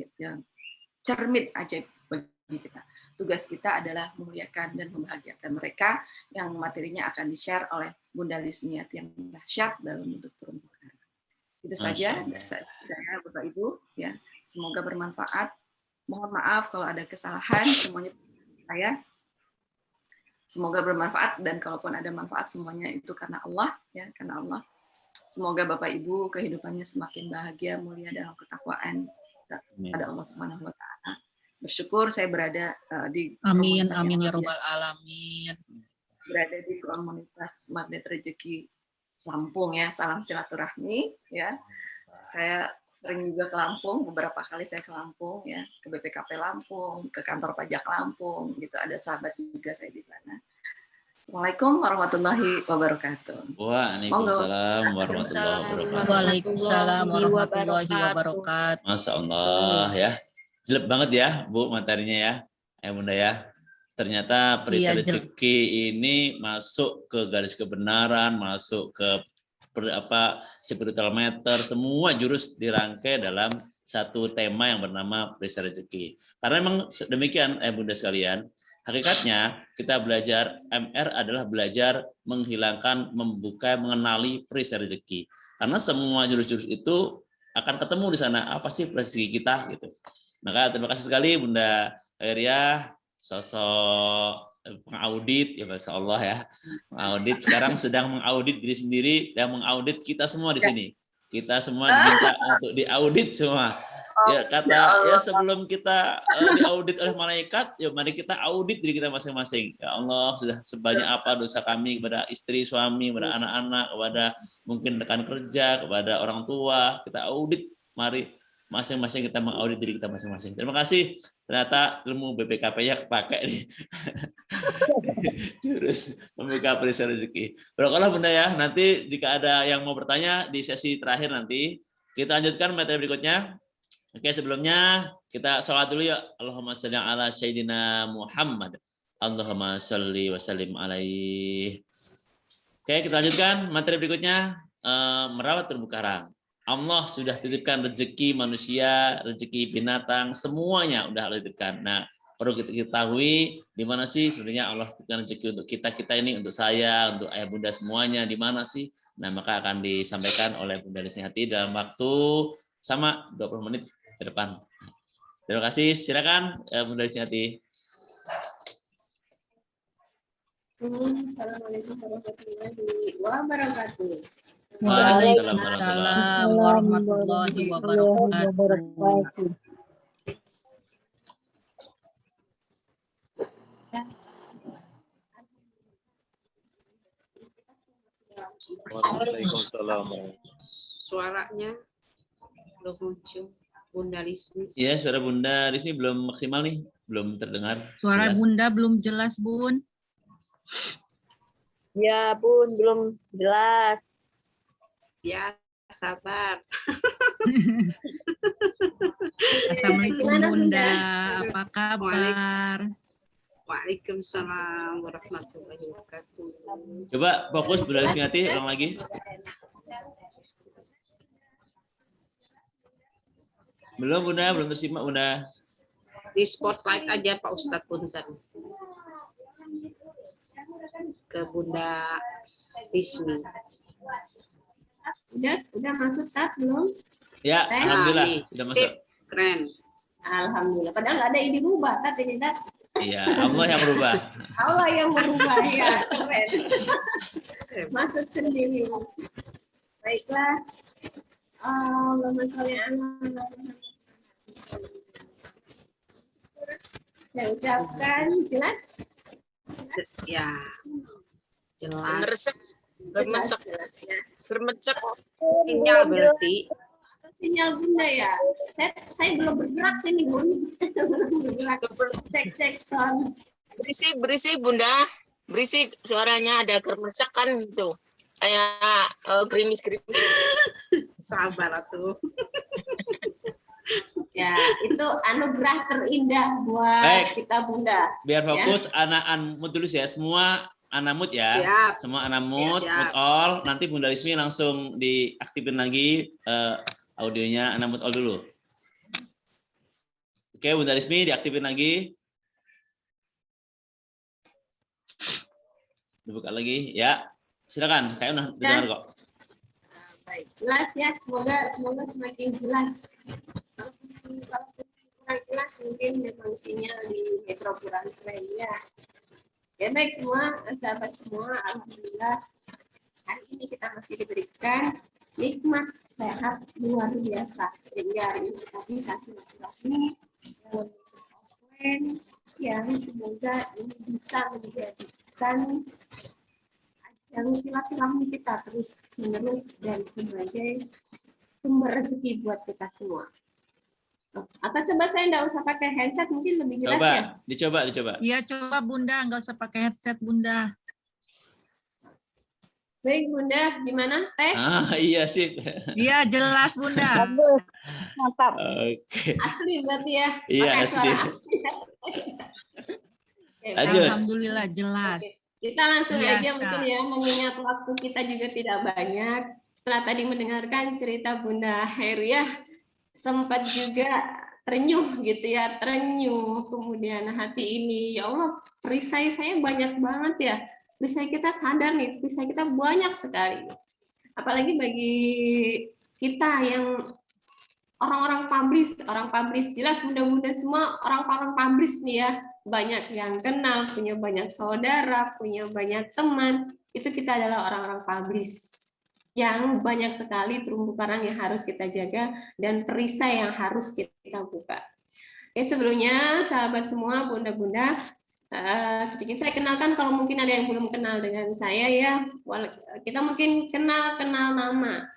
bagi kita. Tugas kita adalah memuliakan dan membahagiakan mereka yang materinya akan di-share oleh Bunda Lismiat yang dahsyat dalam bentuk turun perkara. Itu saja dari Bapak Ibu ya. Semoga bermanfaat. Mohon maaf kalau ada kesalahan, semuanya saya. Semoga bermanfaat, dan kalaupun ada manfaat semuanya itu karena Allah ya, karena Allah. Semoga Bapak Ibu kehidupannya semakin bahagia, mulia dalam ketakwaan pada Allah Subhanahu wa taala. Bersyukur saya berada di amin ya rabbal alamin. Berada di komunitas Magnet Rezeki Lampung ya. Salam silaturahmi ya. Saya sering juga ke Lampung, beberapa kali saya ke Lampung ya, ke BPKP Lampung, ke kantor pajak Lampung gitu, ada sahabat juga saya di sana. Assalamualaikum warahmatullahi wabarakatuh. Waalaikumsalam warahmatullahi wabarakatuh. Waalaikumsalam warahmatullahi wabarakatuh. Masya Allah ya, jelek banget ya Bu materinya ya, Bunda ya. Ternyata perisai rezeki ini masuk ke garis kebenaran, masuk ke spiritual meter, semua jurus dirangkai dalam satu tema yang bernama perisai rezeki. Karena memang demikian Bunda sekalian, hakikatnya kita belajar MR adalah belajar menghilangkan, membuka, mengenali perisai rezeki. Karena semua jurus-jurus itu akan ketemu di sana, apa sih rezeki kita gitu. Maka terima kasih sekali Bunda Khairyah, sosok pengaudit, ya Masya Allah ya. Pengaudit sekarang sedang mengaudit diri sendiri dan mengaudit kita semua di sini. Kita semua diminta untuk diaudit semua. Ya kata ya sebelum kita diaudit oleh malaikat, ya mari kita audit diri kita masing-masing. Ya Allah, sudah sebanyak apa dosa kami kepada istri, suami, kepada anak-anak, kepada mungkin rekan kerja, kepada orang tua. Kita audit, mari masing-masing kita mengaudit diri kita masing-masing. Terima kasih. Ternyata ilmu BPKP-nya kepakai nih. Jurus membuka perisai rezeki. Barakallah Bunda ya. Nanti jika ada yang mau bertanya di sesi terakhir nanti, kita lanjutkan materi berikutnya. Oke, sebelumnya kita sholat dulu ya. Allahumma sholli ala sayyidina Muhammad. Allahumma sholli wa sallim alaihi. Oke, kita lanjutkan materi berikutnya. Merawat terumbu karang. Allah sudah titipkan rezeki manusia, rezeki binatang, semuanya udah Allah titipkan. Nah, perlu kita ketahui di mana sih sebenarnya Allah titipkan rezeki untuk kita ini, untuk saya, untuk ayah bunda semuanya, di mana sih? Nah, maka akan disampaikan oleh Bunda Lismiati dalam waktu sama 20 menit ke depan. Terima kasih. Silakan Bunda Lismiati. Assalamualaikum warahmatullahi wabarakatuh. Waalaikumsalam warahmatullahi wabarakatuh. Waalaikumsalam. Suaranya belum muncul, Bunda Lismi. Iya, suara Bunda Lismi belum maksimal nih, belum terdengar. Suara jelas. Bunda belum jelas, Bun. Ya Bun, belum jelas. Ya, sabar. Assalamualaikum Gimana, Bunda, Bunda? apa kabar? Waalaikumsalam warahmatullahi wabarakatuh. Coba fokus Bunda Lismiati, ulang lagi. Belum Bunda, belum tersimak Bunda. Di spotlight aja Pak Ustadz Punten. Ke Bunda Lismi. Udah masuk tab belum? Ya, alhamdulillah nih, sudah masuk. sip, keren. Alhamdulillah. Padahal nggak ada ide berubah tab ini tab. Iya, Allah yang berubah. Allah yang berubah ya, keren. Masuk sendiri. Baiklah. Allahumma sholli ala. Saya ucapkan jelas. Ya. Jelas. Bermesek. Sinyal berarti. Sinyal Bunda ya. Saya belum bergerak sini Bun. Belum bergerak. Cek sound. Berisik Bunda, berisik suaranya ada germesek kan tuh, kayak gerimis. Sabar tuh. Ya, itu anugerah terindah buat Baik. kita Bunda. Biar fokus anak unmute dulu ya, semua anak mute ya. Siap. Semua anak mute, Siap. mute all. Nanti Bunda Lismi langsung diaktifin lagi audionya, anak mute all dulu. Oke, Bunda Lismi diaktifin lagi. Dibuka lagi, ya. Silakan, kayak udah dengar kok. Baik, jelas ya. Semoga semakin jelas. Kalau kurang jelas mungkin memang sinyal di Metro kurang keren ya. Ya baik semua, sahabat semua, alhamdulillah hari ini kita masih diberikan nikmat sehat luar biasa. Sehingga ini tadi kasih laki-laki yang semoga ini bisa menjadikan yang silaturahmi kita terus menerus dan sebagai sumber rezeki buat kita semua. Atau coba saya nggak usah pakai headset, mungkin lebih jelas ya. Dicoba. Iya, coba Bunda, nggak usah pakai headset Bunda. Baik Bunda, gimana tes? Iya sih. Iya, jelas Bunda. Bagus, mantap. Oke. Asli berarti ya. Iya, pakai asli. suara asli. Oke, Lanjut. Alhamdulillah jelas. kita langsung aja Biasa. mungkin ya, mengingat waktu kita juga tidak banyak. Setelah tadi mendengarkan cerita Bunda Heriah, sempat juga terenyuh gitu ya, terenyuh. Kemudian hati ini, ya Allah, perisai saya banyak banget ya. Perisai kita sadar nih, perisai kita banyak sekali. Apalagi bagi kita yang orang-orang publish jelas Bunda-Bunda semua orang-orang publish nih ya. banyak yang kenal, punya banyak saudara, punya banyak teman, itu kita adalah orang-orang publish yang banyak sekali terumbu karang yang harus kita jaga dan perisai yang harus kita buka. Oke, sebelumnya sahabat semua, bunda-bunda, sedikit saya kenalkan kalau mungkin ada yang belum kenal dengan saya ya. Kita mungkin kenal nama.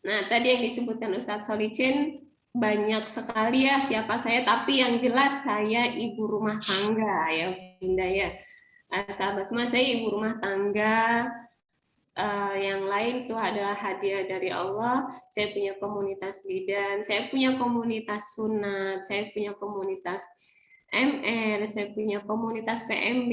Nah, tadi yang disebutkan Ustadz Solicin banyak sekali ya siapa saya, tapi yang jelas saya ibu rumah tangga ya Bunda ya. Sahabat semua, saya ibu rumah tangga. Yang lain itu adalah hadiah dari Allah. Saya punya komunitas bidan, saya punya komunitas sunat, saya punya komunitas MR, saya punya komunitas PMB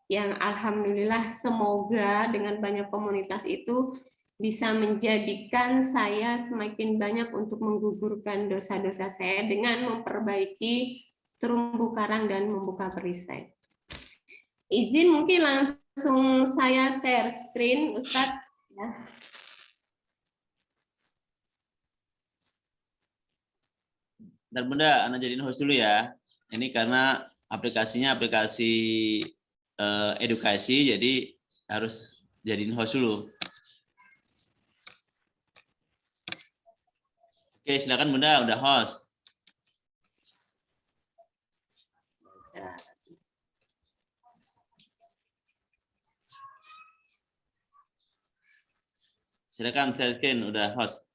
yang alhamdulillah semoga dengan banyak komunitas itu bisa menjadikan saya semakin banyak untuk menggugurkan dosa-dosa saya dengan memperbaiki terumbu karang dan membuka perisai. Izin mungkin langsung saya share screen, Ustadz. Ya. Dan Bunda, Anda jadiin host dulu ya. Ini karena aplikasinya aplikasi edukasi, jadi harus jadiin host dulu. Oke, silakan Bunda, udah host. Silakan share screen, udah host.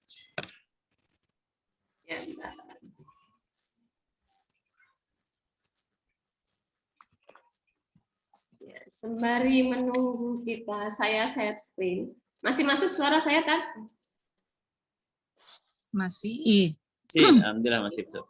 Ya, sembari menunggu kita, saya share screen. Masih masuk suara saya, Tat? Masih. Sih, alhamdulillah masih betul.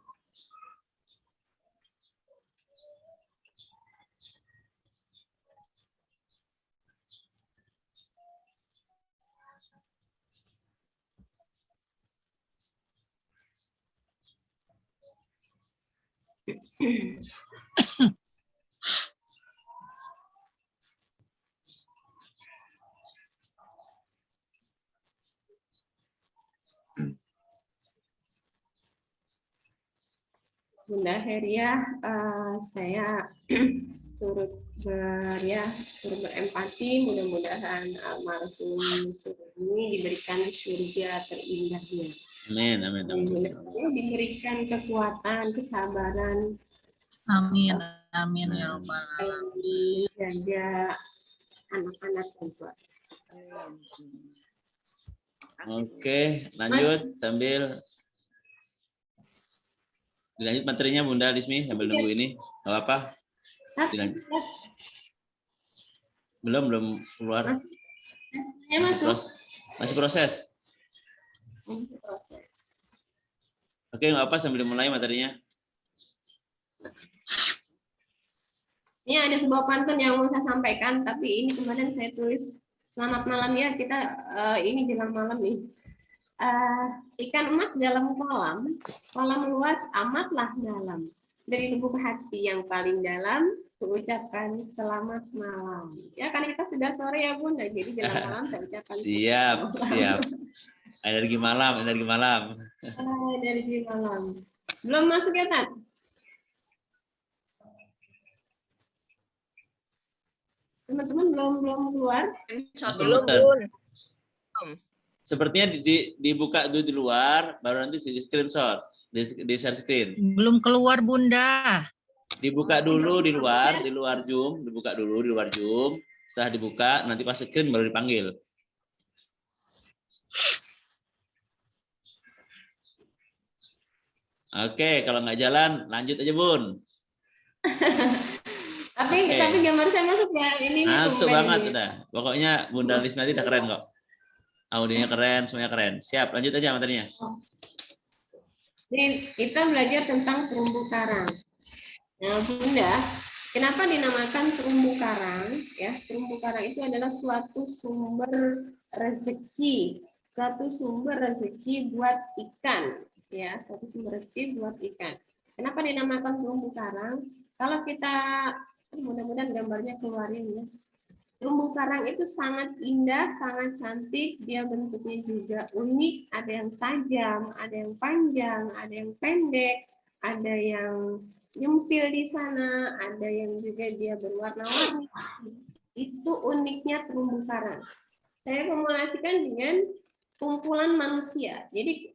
Bunda Heria, saya turut berempati, mudah-mudahan almarhum ini diberikan surga terindahnya. Amin, amin, amin. Diberikan kekuatan, kesabaran. Amin, amin ya Rabbal alamin. Jaga anak-anak dan keluarga. Oke, lanjut sambil dilanjut materinya Bunda Lismi sambil nunggu ini. Enggak apa-apa. Dilanjut. Belum keluar. Masih proses. Oke, nggak apa sambil mulai materinya. Ini ada sebuah pantun yang mau saya sampaikan, tapi ini kemarin saya tulis selamat malam ya, kita ini jelang malam nih. Ikan emas dalam kolam luas amatlah dalam. Dari lubuk hati yang paling dalam, mengucapkan selamat malam. Ya, karena kita sudah sore ya Bunda, jadi jelang malam saya ucapkan siap. Energi malam. Energi malam. Belum masuk ya, Tat? Teman-teman belum keluar? Belum. Sepertinya dibuka dulu di luar, baru nanti di screenshot, di share screen. Belum keluar Bunda. Dibuka dulu di luar Zoom, dibuka dulu di luar Zoom. Setelah dibuka, nanti pas screen baru dipanggil. Oke, kalau nggak jalan, lanjut aja Bun. Tapi gambar saya masuk ya, ini masuk banget ini. Udah. Pokoknya Bunda Lismi nanti udah keren kok. Audionya keren, semuanya keren. Siap, lanjut aja materinya. Ini kita belajar tentang terumbu karang. Nah, Bunda, kenapa dinamakan terumbu karang? Ya, terumbu karang itu adalah suatu sumber rezeki buat ikan. Ya, suatu sumber rezeki buat ikan. Kenapa dinamakan terumbu karang? Kalau kita mudah-mudahan gambarnya keluarin ya. Terumbu karang itu sangat indah, sangat cantik. Dia bentuknya juga unik. Ada yang tajam, ada yang panjang, ada yang pendek, ada yang nyempil di sana, ada yang juga dia berwarna-warni. Itu uniknya terumbu karang. Saya kumulasikan dengan kumpulan manusia. Jadi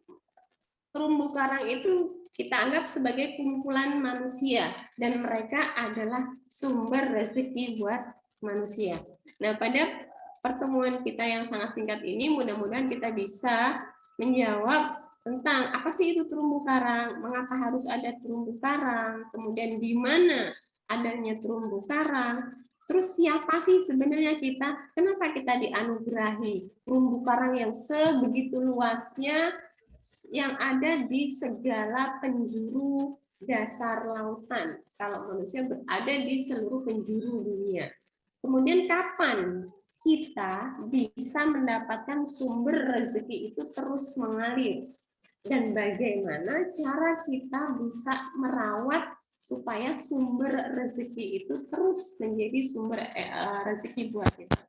terumbu karang itu kita anggap sebagai kumpulan manusia dan mereka adalah sumber rezeki buat manusia. Nah, pada pertemuan kita yang sangat singkat ini mudah-mudahan kita bisa menjawab tentang apa sih itu terumbu karang, mengapa harus ada terumbu karang, kemudian di mana adanya terumbu karang, terus siapa sih sebenarnya kita, kenapa kita dianugerahi terumbu karang yang sebegitu luasnya yang ada di segala penjuru dasar lautan. Kalau manusia berada di seluruh penjuru dunia. Kemudian kapan kita bisa mendapatkan sumber rezeki itu terus mengalir? Dan bagaimana cara kita bisa merawat supaya sumber rezeki itu terus menjadi sumber rezeki buat kita.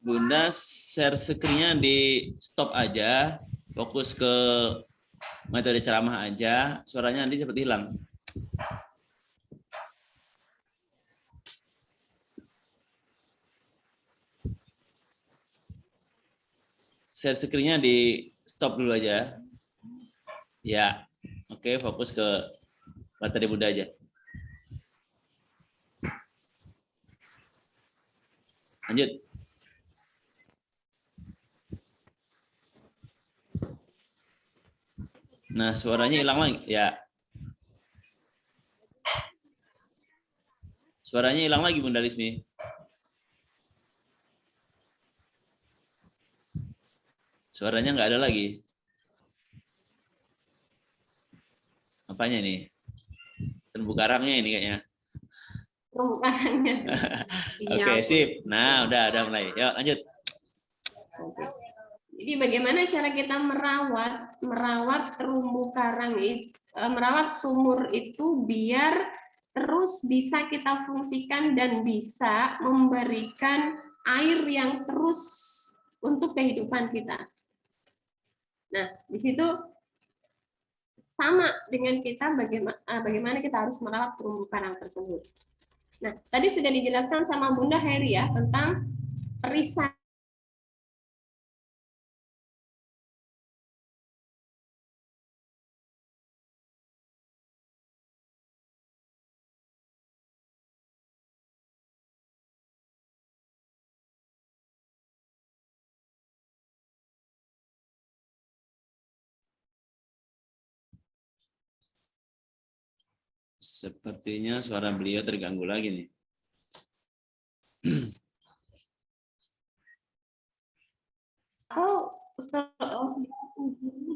Bunda share screen-nya di stop aja, fokus ke metode ceramah aja, suaranya nanti cepat hilang. Share screen-nya di stop dulu aja. Ya, oke, fokus ke materi Bunda aja. Lanjut. Nah, suaranya hilang lagi. Ya. Suaranya hilang lagi, Bunda Lismi. Suaranya nggak ada lagi. Apanya nih? Terumbu karangnya ini kayaknya. Terumbu karangnya. Oke, sip. Nah, udah mulai. Yuk, lanjut. Jadi bagaimana cara kita merawat terumbu karang itu, merawat sumur itu biar terus bisa kita fungsikan dan bisa memberikan air yang terus untuk kehidupan kita. Nah, di situ sama dengan kita bagaimana kita harus merawat terumbu karang tersebut. Nah, tadi sudah dijelaskan sama Bunda Heri ya tentang perisahan. Sepertinya suara beliau terganggu lagi nih.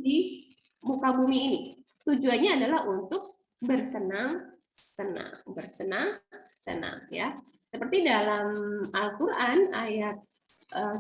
Di muka bumi ini. Tujuannya adalah untuk bersenang-senang ya. Seperti dalam Al-Qur'an ayat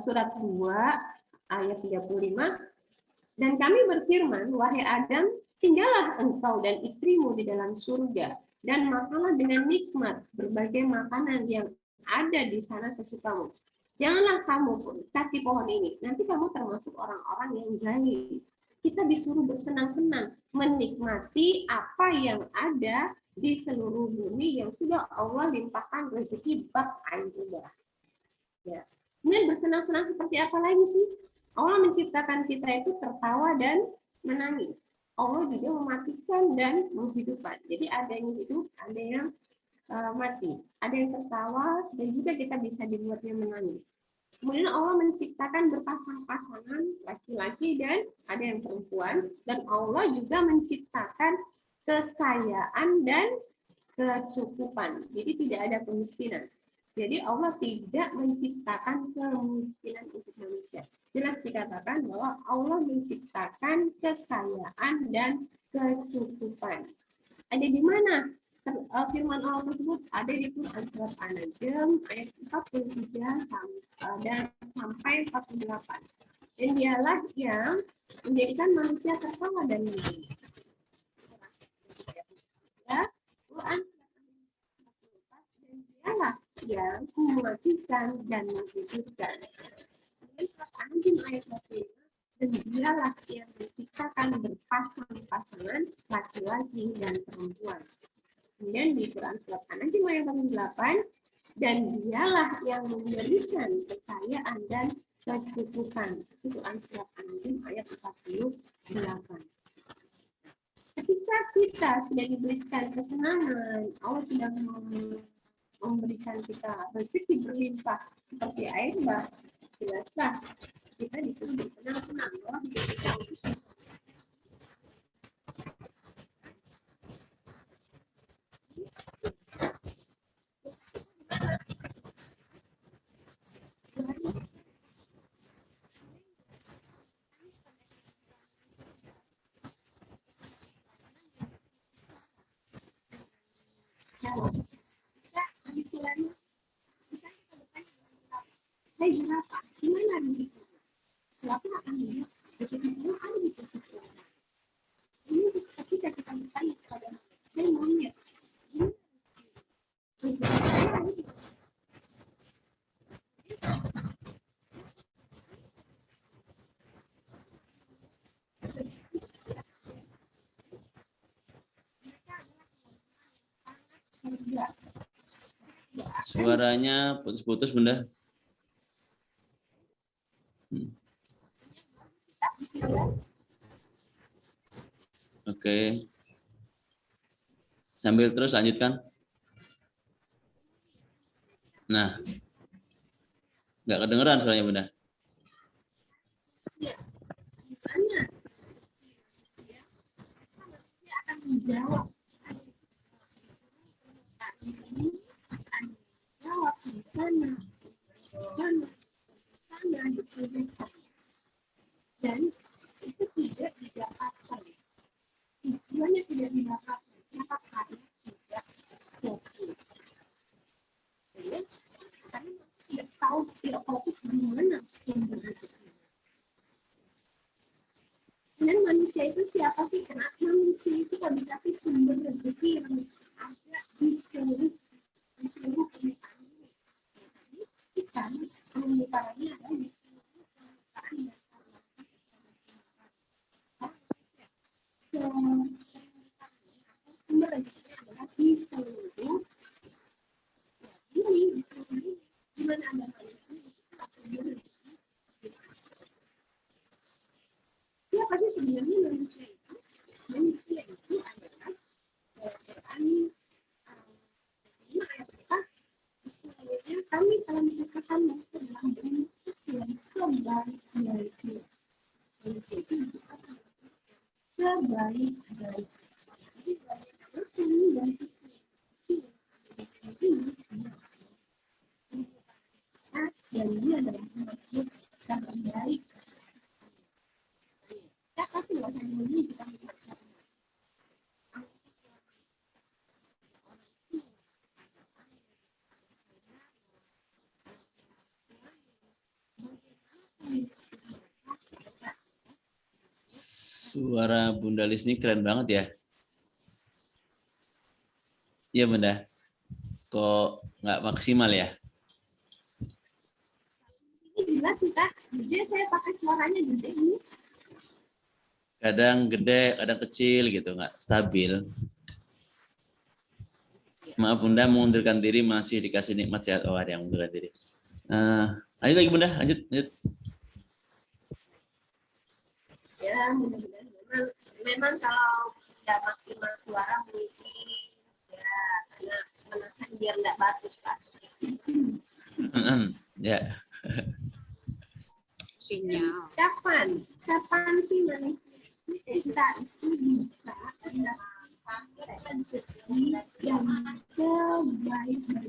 surat 2 ayat 35, dan kami berfirman, wahai Adam, tinggallah engkau dan istrimu di dalam surga dan makanlah dengan nikmat berbagai makanan yang ada di sana sesukamu. Janganlah kamu kaki pohon ini, nanti kamu termasuk orang-orang yang zalim. Kita disuruh bersenang-senang, menikmati apa yang ada di seluruh bumi yang sudah Allah limpahkan rezeki bak anugerah. Ya. Kemudian bersenang-senang seperti apa lagi sih? Allah menciptakan kita itu tertawa dan menangis. Allah juga mematikan dan menghidupkan. Jadi ada yang hidup, ada yang mati. Ada yang tertawa dan juga kita bisa dibuatnya menangis. Kemudian Allah menciptakan berpasang-pasangan laki-laki dan ada yang perempuan. Dan Allah juga menciptakan kekayaan dan kecukupan. Jadi tidak ada kemiskinan. Jadi Allah tidak menciptakan kemiskinan untuk manusia. Jelas dikatakan bahwa Allah menciptakan kekayaan dan kecukupan. Ada di mana firman Allah tersebut? Ada di Quran surat An-Najm ayat 43 dan sampai 48. Dan dialah yang menjadikan manusia tertawa dan menangis. Ya, Quran dan dialah yang mematikan dan menghidupkan. Surat An-Najm ayat 45, dan dia dialah yang menciptakan berpasang-pasangan laki-laki dan perempuan. Kemudian di Quran surat An-Najm ayat 8, dan dialah yang memberikan kekayaan dan kecukupan. Quran surat An-Najm ayat 48. Ketika kita sudah diberikan kesenangan, Allah sudah memberikan kita rezeki berlimpah seperti air bah, jelaslah kita disuruh bersenang-senang. Allah diberikan istilahnya saya berapa? Gimana nih? Berapa akan dia? Begitu ada di posisi ini ketika kita bertanya kepada saya maunya Suaranya putus-putus, Bunda. Oke. Sambil terus lanjutkan. Nah. Nggak kedengeran suaranya, Bunda. akan menjawab jawab di sana dituliskan dan itu tidak didapatkan tujuannya tidak didapatkan kenapa karena tidak fokus karena tidak tahu tidak fokus di mana sumber rezeki. Dan manusia itu siapa sih? Kenapa manusia itu kalau dikasih sumber rezeki yang ada di seluruh permukaan ini? Kita permukaannya ada di permukaan sumber rezeki adalah di seluruh ini di mana ada manusia sumber rezeki. Siapa sih sebenarnya manusia itu? Manusia itu adalah Quran 5 ayat 4. Kami telah menciptakan manusia dalam bentuk yang sebaik-baiknya. Manusia itu diciptakan sebaik-baiknya. Jadi banyak kami dan dan dia adalah makhluk yang terbaik. Kita kasih bahasa ini kita Suara Bunda Lisni keren banget ya. Iya, Bunda. Kok nggak maksimal ya? ini jelas sih Kak. Jadi saya pakai suaranya gede ini. Kadang gede, kadang kecil gitu, nggak stabil. Maaf Bunda, mengundurkan diri masih dikasih nikmat sehat. Oh, ada yang mengundurkan diri. Lanjut lagi Bunda, lanjut. Ya, mudah-mudahan memang kalau tidak maksimal suara mungkin ya karena menekan biar nggak batuk Kak. Ya. Sinyal. Kapan sih manusia kita itu bisa mendapatkan rezeki yang sebaik-baiknya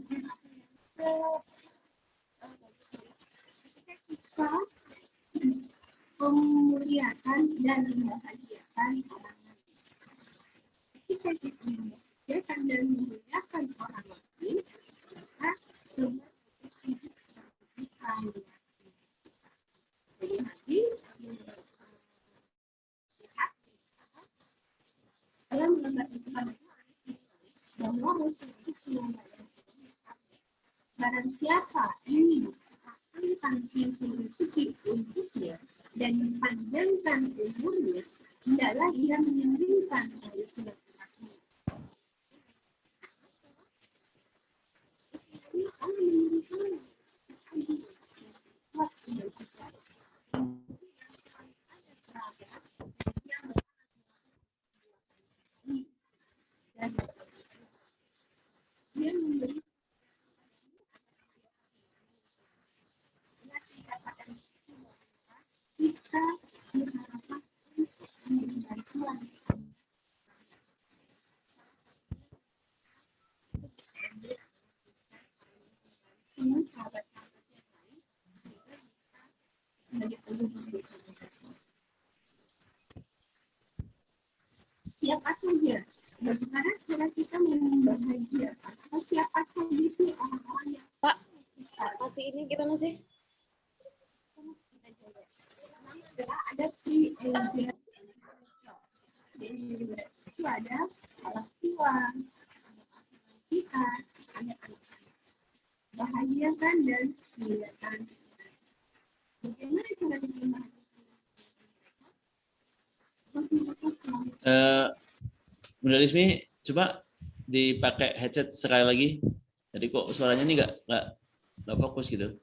ketika kita memuliakan dan membahagiakan orang lain. Ketika kita membahagiakan dan memuliakan orang lain, maka semua hidup kita. Jadi nanti dalam gambar itu bahwa barang siapa ini akan pintu rezeki untuknya dan memanjangkan umurnya, hendaklah ia menyenangkan dari silaturahmi. Dia memberi kita diharapkan memberi bantuan semua sahabat-sahabat yang lain sebagai penghubung komunikasi. Siapa saja? Bagaimana cara kita membahagiakan? Atau siapa saja sih orang-orang yang Pak, mati ini gimana sih? pertama adalah ada free agent. Itu ada orang tua, ada pasangan kita, ada anak-anak. Bahagiakan dan muliakan. Bagaimana cara kita membahagiakan mereka? Bunda Rismi, coba dipakai headset sekali lagi. Jadi kok suaranya ini nggak fokus gitu.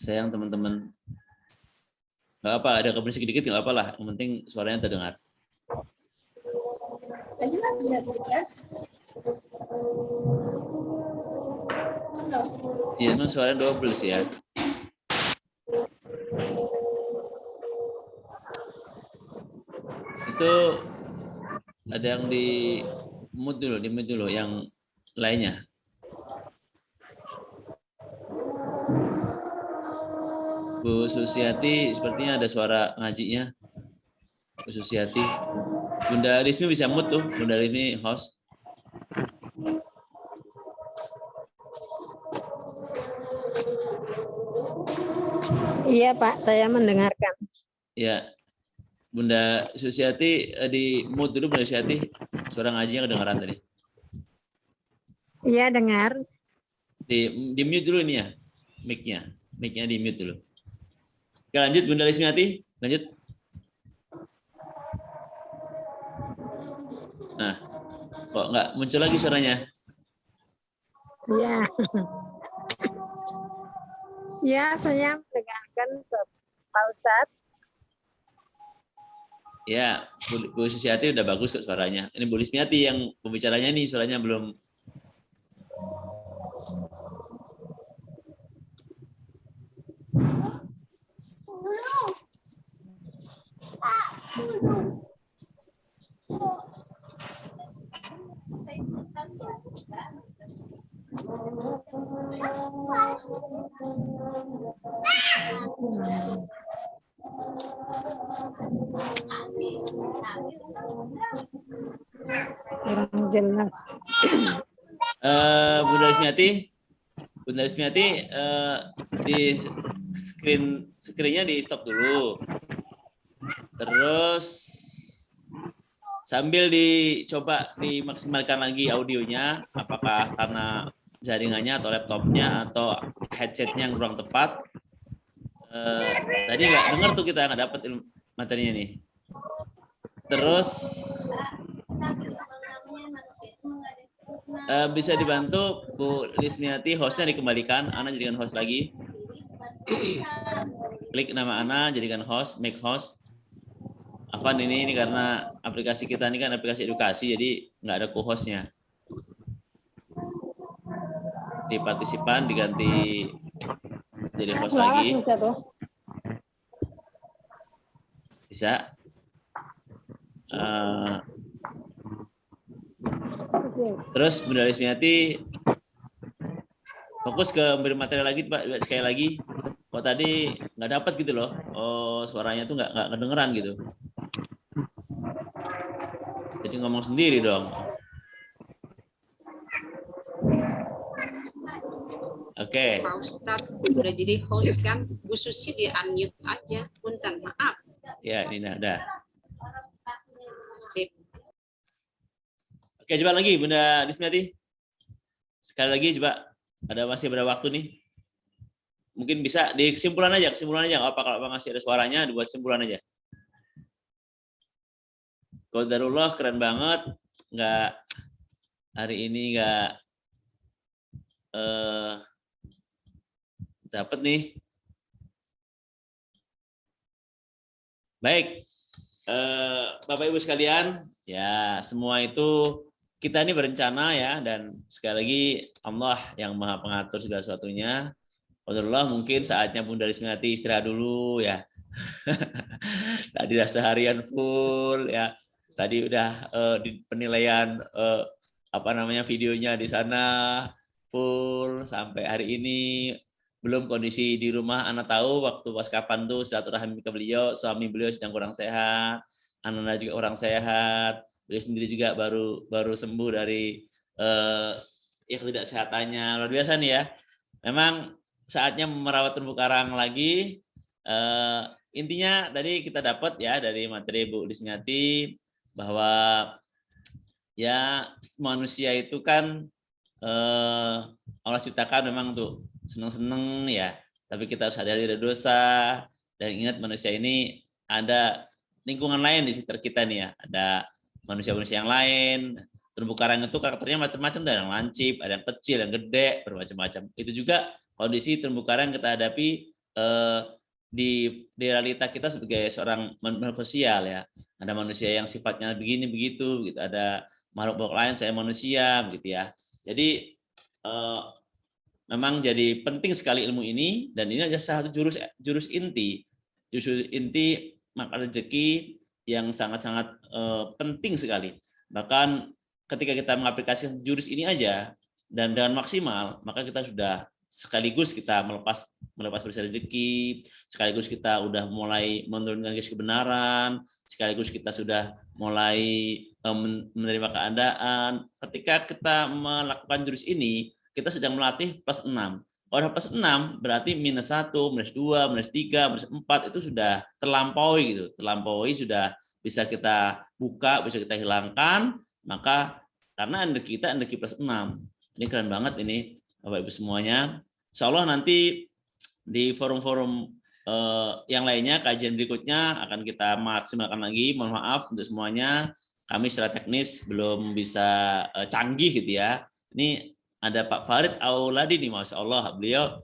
Sayang teman-teman. Nggak apa, ada keberisik dikit nggak apa lah. Yang penting suaranya terdengar. Jelas tidak terlihat. Iya, memang suaranya double sih ya. Itu ada yang di mute dulu yang lainnya. Bu Susiati sepertinya ada suara ngajinya. Bu Susiati. Bunda Rismi bisa mute tuh, Bunda Rismi host. Iya Pak, saya mendengarkan. Ya. Bunda Susiati di mute dulu Bunda Susiati. Suara ngajinya kedengaran tadi. Iya dengar. Di mute dulu ini ya. Mic-nya. Mic-nya di mute dulu. Oke, lanjut Bunda Rismiati, lanjut. Nah, kok nggak muncul lagi suaranya? Iya. Ya, saya mendengarkan Pak Ustadz. Ya, Bu Susiati udah bagus kok suaranya. Ini Bu Rismiati yang pembicaranya nih, suaranya belum. Kurang jelas. Bunda Rismiati, di screen-nya di stop dulu. Terus sambil dicoba dimaksimalkan lagi audionya, apakah karena jaringannya atau laptopnya atau headsetnya yang kurang tepat. Tadi nggak dengar tuh, kita nggak dapat materinya nih. Terus bisa dibantu Bu Rismiati, hostnya dikembalikan, Ana jadikan host lagi. Klik nama Ana, jadikan host, make host. Afan ini karena aplikasi kita ini kan aplikasi edukasi, jadi nggak ada co-hostnya. Di partisipan diganti jadi host lagi. Bisa. Terus Bunda Rismiati fokus ke memberi materi lagi, Pak, sekali lagi. Kok tadi nggak dapat gitu loh. Oh, suaranya tuh nggak kedengeran gitu. Jadi ngomong sendiri dong. Oke. Pak Ustadz udah jadi host kan, Bu Susi di unmute aja, punten, maaf. Ya, ini udah. Sip. Oke, coba lagi Bunda Rismiati. Sekali lagi coba. Masih ada waktu nih. mungkin bisa di kesimpulan aja apa kalau masih ada suaranya dibuat kesimpulan aja. Qadarullah keren banget, nggak hari ini nggak dapat nih. Baik, Bapak Ibu sekalian, ya semua itu kita ini berencana ya, dan sekali lagi Allah yang Maha Pengatur segala sesuatunya. Qadarullah mungkin saatnya Bunda Lismiati istirahat dulu ya. Tadi udah seharian full ya. Tadi udah di penilaian videonya di sana full sampai hari ini. Belum kondisi di rumah, Ana tahu waktu pas kapan tuh silaturahmi ke beliau, suami beliau sedang kurang sehat, Ana juga kurang sehat, beliau sendiri juga baru sembuh dari ketidaksehatannya. Luar biasa nih ya. Memang saatnya merawat terumbu karang lagi. Intinya tadi kita dapat ya dari materi Bu Lismiati bahwa ya manusia itu kan Allah ciptakan memang tuh seneng-seneng ya, tapi kita harus sadari ada dosa dan ingat manusia ini ada lingkungan lain di sekitar kita nih ya, ada manusia-manusia yang lain. Terumbu karang itu karakternya macam-macam, ada yang lancip, ada yang kecil, yang gede, bermacam-macam. Itu juga kondisi terumbu karang yang kita hadapi di realita kita sebagai seorang makhluk sosial ya. Ada manusia yang sifatnya begini begitu, gitu. Ada makhluk lain saya manusia, begitu ya. Jadi memang jadi penting sekali ilmu ini, dan ini adalah salah satu jurus inti maka rezeki yang sangat-sangat penting sekali. Bahkan ketika kita mengaplikasikan jurus ini aja dan dengan maksimal, maka kita sudah sekaligus kita melepas bersih rezeki, sekaligus kita udah mulai menurunkan garis kebenaran, sekaligus kita sudah mulai menerima keadaan. Ketika kita melakukan jurus ini, kita sedang melatih plus 6. Kalau plus 6 berarti minus 1, minus 2, minus 3, minus 4 itu sudah terlampaui gitu. Terlampaui sudah bisa kita buka, bisa kita hilangkan, maka karena energi kita energi plus 6. Ini keren banget ini Bapak Ibu semuanya. Insya Allah nanti di forum-forum yang lainnya, kajian berikutnya akan kita maksimalkan lagi. Mohon maaf untuk semuanya, kami secara teknis belum bisa canggih gitu ya. Ini ada Pak Farid Auladi nih, Masya Allah, beliau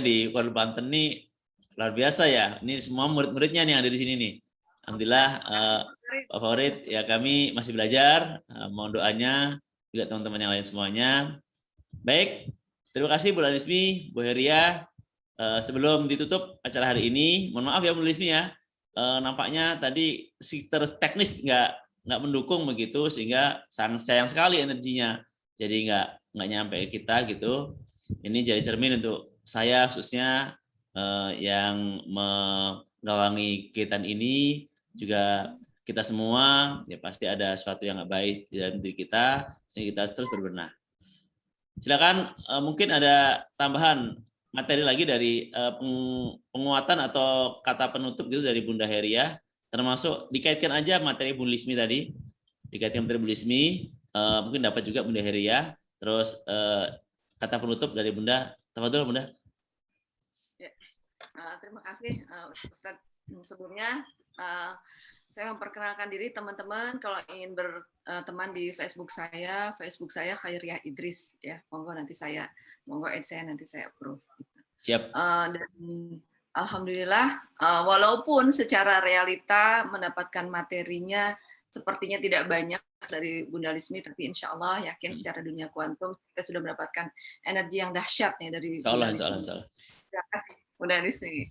di Kuala Banten nih luar biasa ya. Ini semua murid-muridnya nih ada di sini nih. Alhamdulillah Pak Farid, ya kami masih belajar, mohon doanya juga teman-teman yang lain semuanya. Baik, terima kasih Bu Lismi, Bu Heria. Sebelum ditutup acara hari ini, mohon maaf ya Bu Lismi ya, nampaknya tadi secara teknis nggak mendukung begitu, sehingga sayang sekali energinya, jadi nggak nyampe kita gitu. Ini jadi cermin untuk saya khususnya yang menggawangi kegiatan ini, juga kita semua ya pasti ada sesuatu yang nggak baik di dalam diri kita, sehingga kita harus terus berbenah. Silakan mungkin ada tambahan materi lagi dari penguatan atau kata penutup gitu dari Bunda Heria, termasuk dikaitkan aja materi Bu Lismi tadi, dikaitkan materi Bu Lismi, mungkin dapat juga Bunda Heria, terus kata penutup dari Bunda. Tafadhol Bunda. Ya. Terima kasih Ustadz. Sebelumnya saya memperkenalkan diri teman-teman, kalau ingin berteman di Facebook saya Khairiyah Idris ya, monggo add saya nanti saya approve. Siap. Dan alhamdulillah walaupun secara realita mendapatkan materinya sepertinya tidak banyak dari Bunda Lismi, tapi insya Allah yakin secara dunia kuantum kita sudah mendapatkan energi yang dahsyat ya dari Bunda Lismi. Terima kasih Bunda Lismi.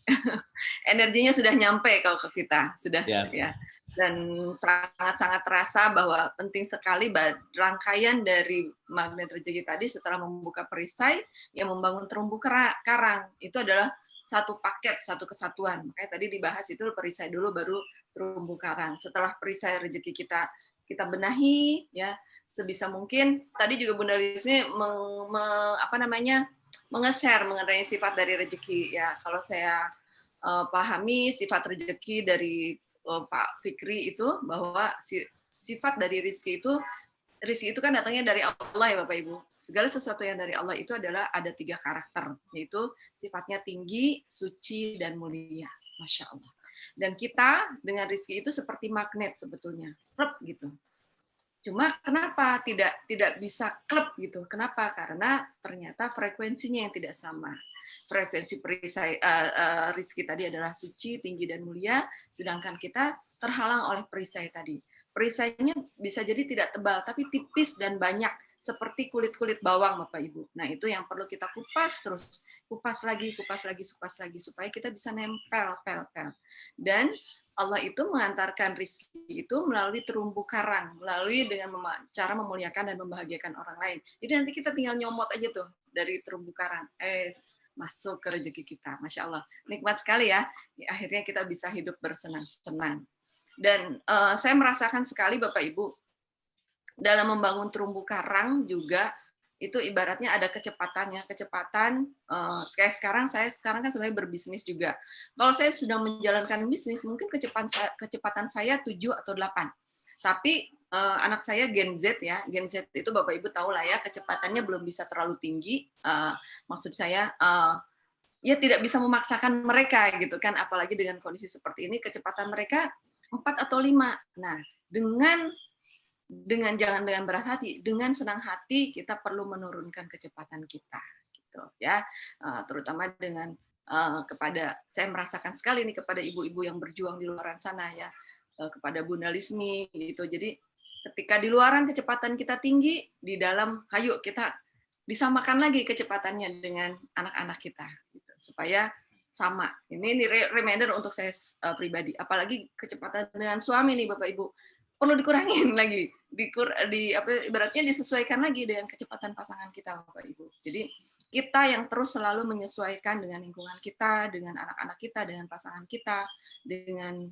Energinya sudah nyampe kalau ke kita, sudah ya. Dan sangat-sangat terasa bahwa penting sekali rangkaian dari magnet rezeki tadi setelah membuka perisai yang membangun terumbu karang. Itu adalah satu paket, satu kesatuan. Makanya tadi dibahas itu perisai dulu baru terumbu karang. Setelah perisai rezeki kita benahi ya sebisa mungkin. Tadi juga Bunda Lismi menge-share mengenai sifat dari rezeki ya. Kalau saya pahami sifat rezeki dari Pak Fikri itu bahwa sifat dari rezeki itu Rizki itu kan datangnya dari Allah ya Bapak Ibu. Segala sesuatu yang dari Allah itu adalah ada 3 karakter, yaitu sifatnya tinggi, suci, dan mulia. Masya Allah. Dan kita dengan rizki itu seperti magnet sebetulnya, klub gitu. Cuma kenapa tidak bisa klub gitu? Kenapa? Karena ternyata frekuensinya yang tidak sama. Frekuensi perisai rizki tadi adalah suci, tinggi, dan mulia, sedangkan kita terhalang oleh perisai tadi. Perisainya bisa jadi tidak tebal, tapi tipis dan banyak, seperti kulit-kulit bawang, Bapak Ibu. Nah, itu yang perlu kita kupas terus. Kupas lagi, supaya kita bisa nempel. Dan Allah itu mengantarkan rizki itu melalui terumbu karang, melalui dengan cara memuliakan dan membahagiakan orang lain. Jadi nanti kita tinggal nyomot aja tuh dari terumbu karang. Masuk ke rezeki kita. Masya Allah. Nikmat sekali ya. Akhirnya kita bisa hidup bersenang-senang. Dan saya merasakan sekali Bapak Ibu, dalam membangun terumbu karang juga itu ibaratnya ada kecepatannya. Kecepatan kayak sekarang kan sebenarnya berbisnis juga. Kalau saya sedang menjalankan bisnis, mungkin kecepatan saya 7 atau 8. Tapi anak saya Gen Z ya, Gen Z itu Bapak Ibu tahu lah ya, kecepatannya belum bisa terlalu tinggi. Maksud saya ya tidak bisa memaksakan mereka gitu kan, apalagi dengan kondisi seperti ini, kecepatan mereka 4 atau 5. Nah, dengan jangan dengan berat hati, dengan senang hati kita perlu menurunkan kecepatan kita, gitu ya. Terutama dengan kepada, saya merasakan sekali nih kepada ibu-ibu yang berjuang di luar sana ya, kepada Bunda Lismi gitu. Jadi ketika di luaran kecepatan kita tinggi, di dalam hayu kita disamakan lagi kecepatannya dengan anak-anak kita, gitu, supaya sama. Ini reminder untuk saya pribadi. Apalagi kecepatan dengan suami nih Bapak Ibu, perlu dikurangin lagi. Ibaratnya disesuaikan lagi dengan kecepatan pasangan kita Bapak Ibu. Jadi kita yang terus selalu menyesuaikan dengan lingkungan kita, dengan anak-anak kita, dengan pasangan kita, dengan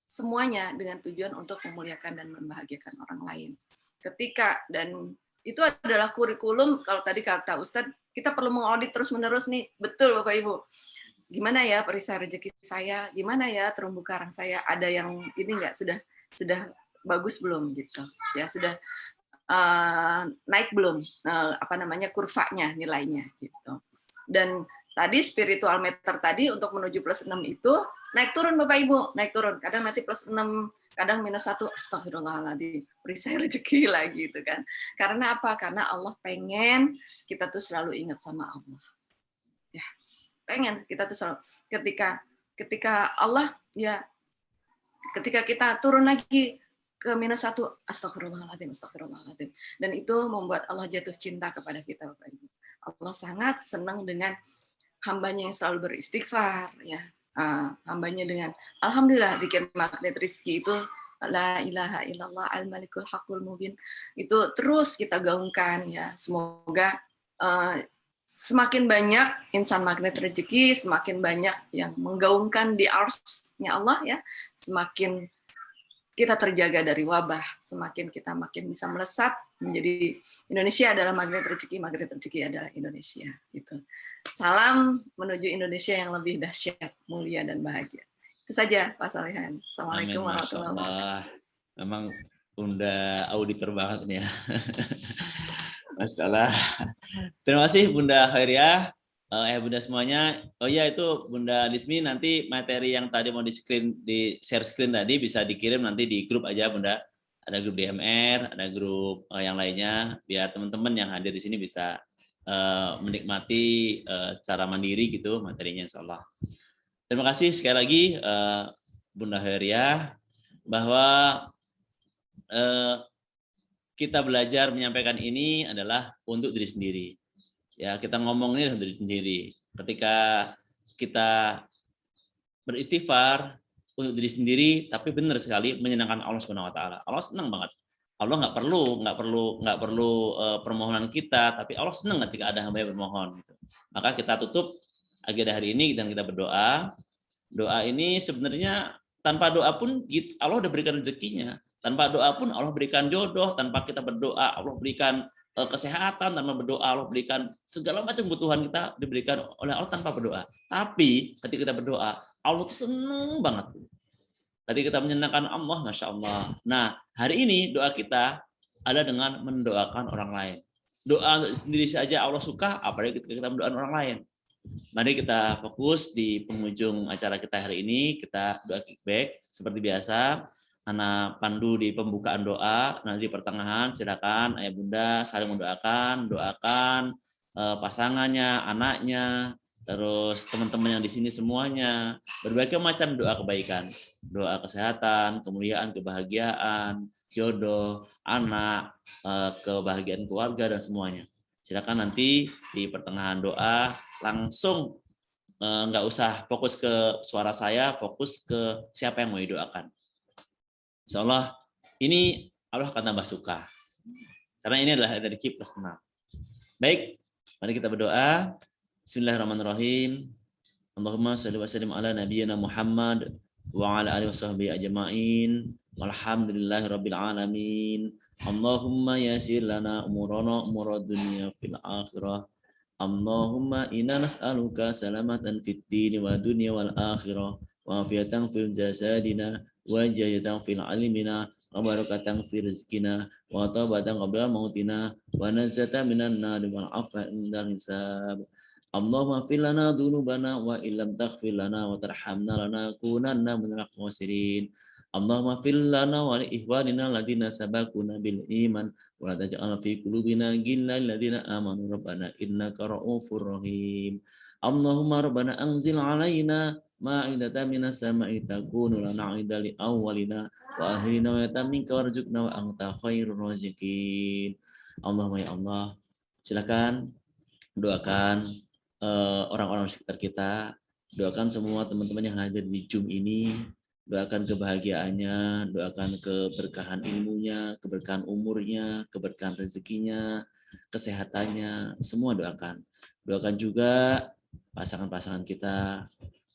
semuanya, dengan tujuan untuk memuliakan dan membahagiakan orang lain. Dan itu adalah kurikulum, kalau tadi kata Ustadz, kita perlu mengaudit terus-menerus nih. Betul Bapak Ibu. Gimana ya perisai rezeki saya, gimana ya terumbu karang saya, ada yang ini nggak, sudah bagus belum gitu ya, sudah naik belum kurvanya, nilainya gitu. Dan tadi spiritual meter tadi untuk menuju +6 itu naik turun Bapak Ibu, naik turun, kadang nanti +6, kadang -1, astagfirullahaladzim, perisai rezeki lagi gitu kan. Karena apa? Karena Allah pengen kita tuh selalu ingat sama Allah ya. Pengen kita tuh selalu, ketika Allah ya, ketika kita turun lagi ke -1, astagfirullahaladzim, dan itu membuat Allah jatuh cinta kepada kita Bapak Ibu. Allah sangat senang dengan hambanya yang selalu beristighfar ya, hambanya dengan alhamdulillah dikir magnet rizki itu la ilaha illallah al malikul haqqul mubin, itu terus kita gaungkan ya. Semoga semakin banyak insan magnet rezeki, semakin banyak yang menggaungkan di arsy-nya Allah ya, semakin kita terjaga dari wabah, semakin kita makin bisa melesat menjadi Indonesia adalah magnet rezeki adalah Indonesia. Gitu. Salam menuju Indonesia yang lebih dahsyat, mulia dan bahagia. Itu saja Pak Salihan. Assalamualaikum warahmatullahi wabarakatuh. Memang Bunda auditor banget nih ya. Masalah. Terima kasih Bunda Khairiah, Bunda semuanya. Oh ya, itu Bunda Lismi, nanti materi yang tadi mau di share screen tadi bisa dikirim nanti di grup aja Bunda. Ada grup DMR, ada grup yang lainnya, biar teman-teman yang hadir di sini bisa menikmati secara mandiri gitu materinya insya Allah. Terima kasih sekali lagi Bunda Khairiah, bahwa kita belajar menyampaikan ini adalah untuk diri sendiri. Ya, kita ngomong ini untuk diri sendiri. Ketika kita beristighfar untuk diri sendiri, tapi benar sekali menyenangkan Allah Subhanahu wa taala. Allah senang banget. Allah nggak perlu permohonan kita, tapi Allah senang ketika ada hamba yang bermohon gitu. Maka kita tutup agenda hari ini dan kita berdoa. Doa ini sebenarnya tanpa doa pun Allah udah berikan rezekinya. Tanpa doa pun Allah berikan jodoh, tanpa kita berdoa Allah berikan kesehatan, tanpa berdoa Allah berikan segala macam kebutuhan kita diberikan oleh Allah tanpa berdoa. Tapi ketika kita berdoa, Allah tuh senang banget. Ketika kita menyenangkan Allah, Masya Allah. Nah, hari ini doa kita ada dengan mendoakan orang lain. Doa sendiri saja Allah suka, apalagi kita mendoakan orang lain. Mari kita fokus di penghujung acara kita hari ini, kita doa kickback seperti biasa. Ana pandu di pembukaan doa, nanti di pertengahan silakan ayah bunda saling mendoakan, doakan pasangannya, anaknya, terus teman-teman yang di sini semuanya, berbagai macam doa kebaikan, doa kesehatan, kemuliaan, kebahagiaan, jodoh, anak, kebahagiaan keluarga dan semuanya. Silakan nanti di pertengahan doa langsung nggak usah fokus ke suara saya, fokus ke siapa yang mau didoakan. Insya Allah ini Allah akan tambah suka. Karena ini adalah energi personal. Baik, mari kita berdoa. Bismillahirrahmanirrahim. Allahumma shalli wa sallim ala nabiyyina Muhammad wa ala alihi washabbihi ajma'in. Walhamdulillahirabbil alamin. Allahumma yassir lana umurana umurad dunya fil akhirah. Allahumma inna nas'aluka salamatan fid din wa dunya wal akhirah wa afiatan fil jasadina wa jahatan fil ilmina wa barakatan fil rizqina wa taubatan qabla mautina wa nazatan minan nar wal afwa indal hisab. Allahumma fil lana dzunubana wa illam taghfir lana wa tarhamna lanakunanna minal khasirin. Allahumma fil lana wa li ihwanina alladziina sabaquna bil iman wa la taj'al fi qulubina ghillan lil ladziina amanu rabbana innaka ra'ufur rahim. Allahumma rabbana anzil 'alaina ma'idatan minas sama'i takunu lana 'idan li awwalina wa akhirina wa yatamminka warzuqna wa anta khairur raziqin. Allahumma ya Allah, silakan doakan orang-orang sekitar kita, doakan semua teman-teman yang hadir di Zoom ini, doakan kebahagiaannya, doakan keberkahan ilmunya, keberkahan umurnya, keberkahan rezekinya, kesehatannya, semua doakan. Doakan juga pasangan-pasangan kita,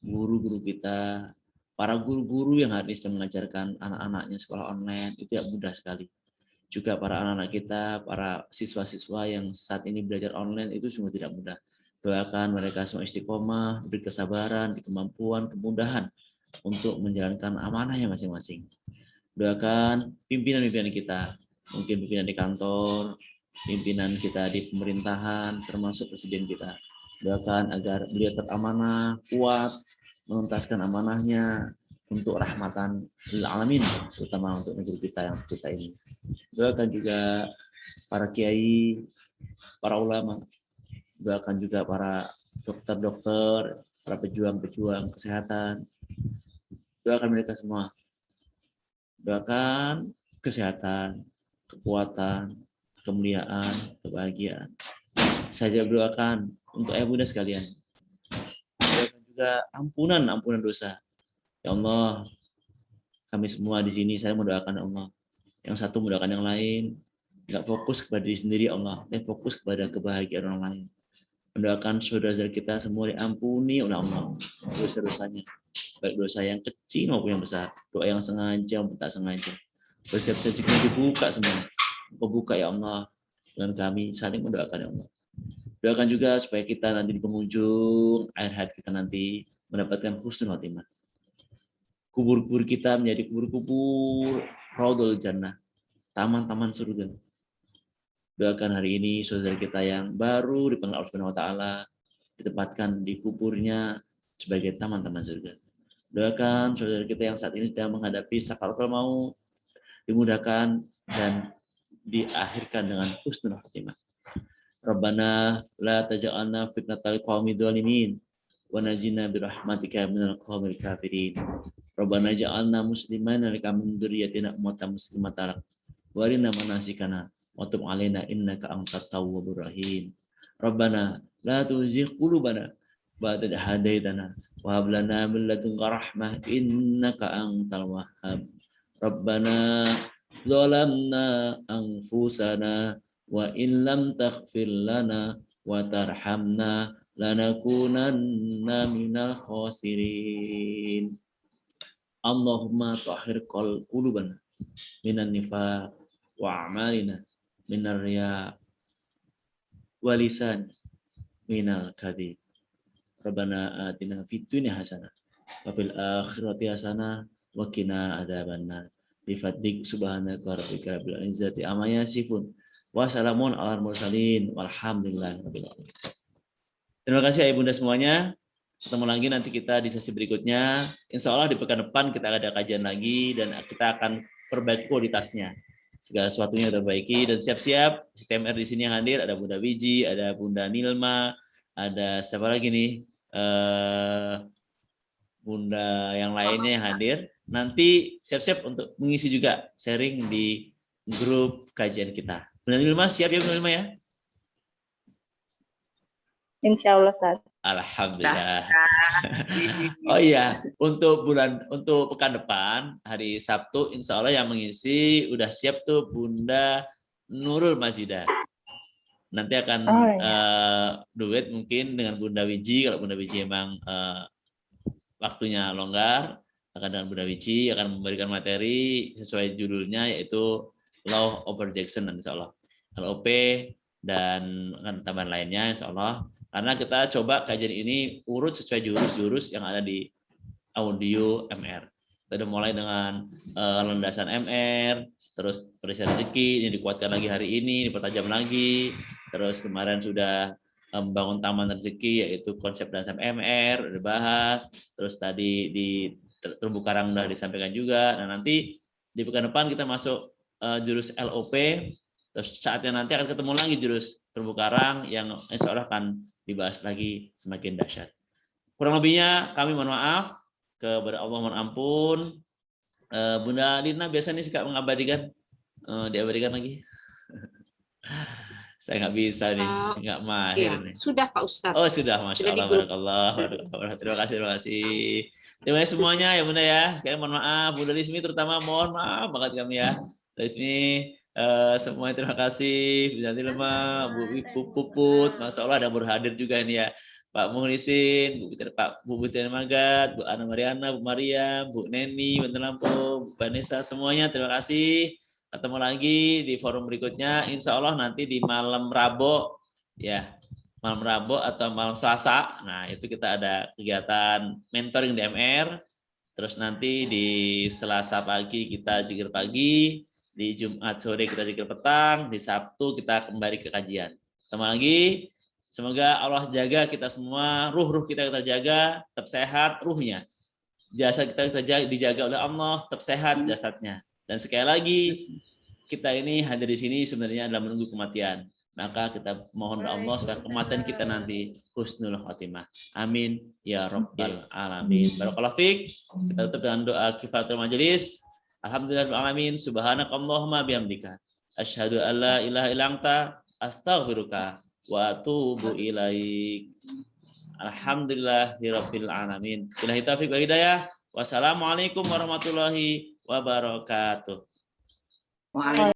guru-guru kita, para guru-guru yang hari ini sedang mengajarkan anak-anaknya sekolah online, itu ya mudah sekali. Juga para anak-anak kita, para siswa-siswa yang saat ini belajar online, itu sungguh tidak mudah. Doakan mereka semua istiqomah, beri kesabaran, kemampuan, kemudahan untuk menjalankan amanahnya masing-masing. Doakan pimpinan-pimpinan kita, mungkin pimpinan di kantor, pimpinan kita di pemerintahan, termasuk presiden kita. Doakan agar beliau tetap amanah, kuat, menuntaskan amanahnya untuk rahmatan lil alamin, terutama untuk negeri kita ini. Doakan juga para kiai, para ulama, doakan juga para dokter-dokter, para pejuang-pejuang kesehatan. Doakan mereka semua. Doakan kesehatan, kekuatan, kemuliaan, kebahagiaan. Saya doakan untuk ayah bunda sekalian. Doakan juga ampunan dosa. Ya Allah, kami semua di sini saya mendoakan Allah. Yang satu mendoakan yang lain, enggak fokus kepada diri sendiri Allah, fokus kepada kebahagiaan orang lain. Mendoakan saudara kita semua diampuni oleh Allah dosa-dosanya, baik dosa yang kecil maupun yang besar, doa yang sengaja maupun tak sengaja. Bersiap rezeki dibuka semua. Kau buka ya Allah, dengan kami saling mendoakan ya Allah. Doakan juga supaya kita nanti di penghujung akhir hayat kita nanti mendapatkan husnul khotimah. Kubur-kubur kita menjadi kubur-kubur raudhul jannah, taman-taman surga. Doakan hari ini saudara kita yang baru dipanggil Allah Subhanahu wa taala ditempatkan di kuburnya sebagai taman-taman surga. Doakan saudara kita yang saat ini sedang menghadapi sakaratul maut dimudahkan dan diakhirkan dengan husnul khotimah. Rabbana la taj'alna fitnatal qaumidz zalimin wa najina bi rahmatika minal qaumil kafirin. Rabbana ja'alna muslimana laka min dzurriyyatina ummatan muslimatan lak wa arina manasikana wa tub 'alaina innaka antat tawwabur rahim. Rabbana la tuzigh qulubana ba'da idh hadaitana wa hab lana min ladunka rahmah innaka antal wahhab. Rabbana zalamna anfusana wa in lam taghfir lana wa tarhamna lanakunanna minal khasirin. Allahumma tahhir qulubana minan nifaq wa a'malina minar riya wa lisan minal kadhib. Rabbana atina fid dunya hasanah wa fil akhirati hasanah wa qina adzabannar. Bifadlik subhanaka rabbika rabbil izzati amma yasifun. Wassalamun ala mursalin walhamdulillahirabbil alamin. Terima kasih Ayah Bunda semuanya. Ketemu lagi nanti kita di sesi berikutnya. Insya Allah di pekan depan kita ada kajian lagi dan kita akan perbaiki kualitasnya. Segala sesuatunya kita perbaiki dan siap-siap. TMR di sini yang hadir ada Bunda Wiji, ada Bunda Nilma, ada siapa lagi nih? Bunda yang lainnya yang hadir. Nanti siap-siap untuk mengisi juga sharing di grup kajian kita. Bunda Nilma siap ya Bunda Nilma ya? Insya Allah, Ustaz. Alhamdulillah. Oh iya, untuk pekan depan hari Sabtu insya Allah yang mengisi udah siap tuh Bunda Nurul Mazidah. Nanti akan duet mungkin dengan Bunda Wiji, kalau Bunda Wiji emang waktunya longgar, akan dengan Bunda Wiji akan memberikan materi sesuai judulnya yaitu Law of Projection insya Allah. LOP dan tambahan lainnya insya Allah. Karena kita coba kajian ini urut sesuai jurus-jurus yang ada di audio MR. Kita udah mulai dengan landasan MR, terus perisi rezeki, ini dikuatkan lagi hari ini, dipertajam lagi. Terus kemarin sudah membangun taman rezeki, yaitu konsep dan MR, udah bahas. Terus tadi di terumbu karang udah disampaikan juga. Nah nanti di pekan depan kita masuk jurus LOP, terus saatnya nanti akan ketemu lagi jurus terumbu karang yang insya Allah akan dibahas lagi semakin dahsyat. Kurang lebihnya kami mohon maaf, kepada Allah mohon ampun. Bunda Lina biasanya suka mengabadikan, diabadikan lagi. Saya nggak bisa nih, nggak mahir nih. Sudah Pak Ustadz. Oh sudah, masya Allah, barakallah. Terima kasih. Terima kasih semuanya ya Bunda ya. Sekali mohon maaf, Bunda Lismi terutama mohon maaf banget kami ya. Lismi. Semuanya terima kasih, Bunda Nilma, Bu Puput, masya Allah ada berhadir juga ini ya, Pak Muhlisin, Bu Butir Magat, Bu Ana Mariana, Bu Maria, Bu Neni, Bu Lampung, Bu Vanessa, semuanya terima kasih. Ketemu lagi di forum berikutnya, insya Allah nanti di malam Rabu ya, malam Rabu atau malam Selasa. Nah itu kita ada kegiatan mentoring DMR. Terus nanti di Selasa pagi kita zikir pagi. Di Jumat sore kita zikir petang, di Sabtu kita kembali ke kajian. Ketemu lagi, semoga Allah jaga kita semua, ruh kita terjaga, tetap sehat ruhnya. Jasad kita dijaga oleh Allah, tetap sehat jasadnya. Dan sekali lagi, kita ini hadir di sini sebenarnya adalah menunggu kematian. Maka kita mohon Allah supaya kematian kita nanti husnul khotimah. Amin ya rabbal alamin. Barakallahu fiik. Kita tutup dengan doa kifaratul majelis. Alhamdulillahirrahmanirrahim. Subhanakallahumma bihamdika asyhadu an la ilaha illa anta astaghfiruka wa atubu ilaik. Alhamdulillahirabbil alamin. Billahi taufiq wal hidayah. Wassalamualaikum warahmatullahi wabarakatuh.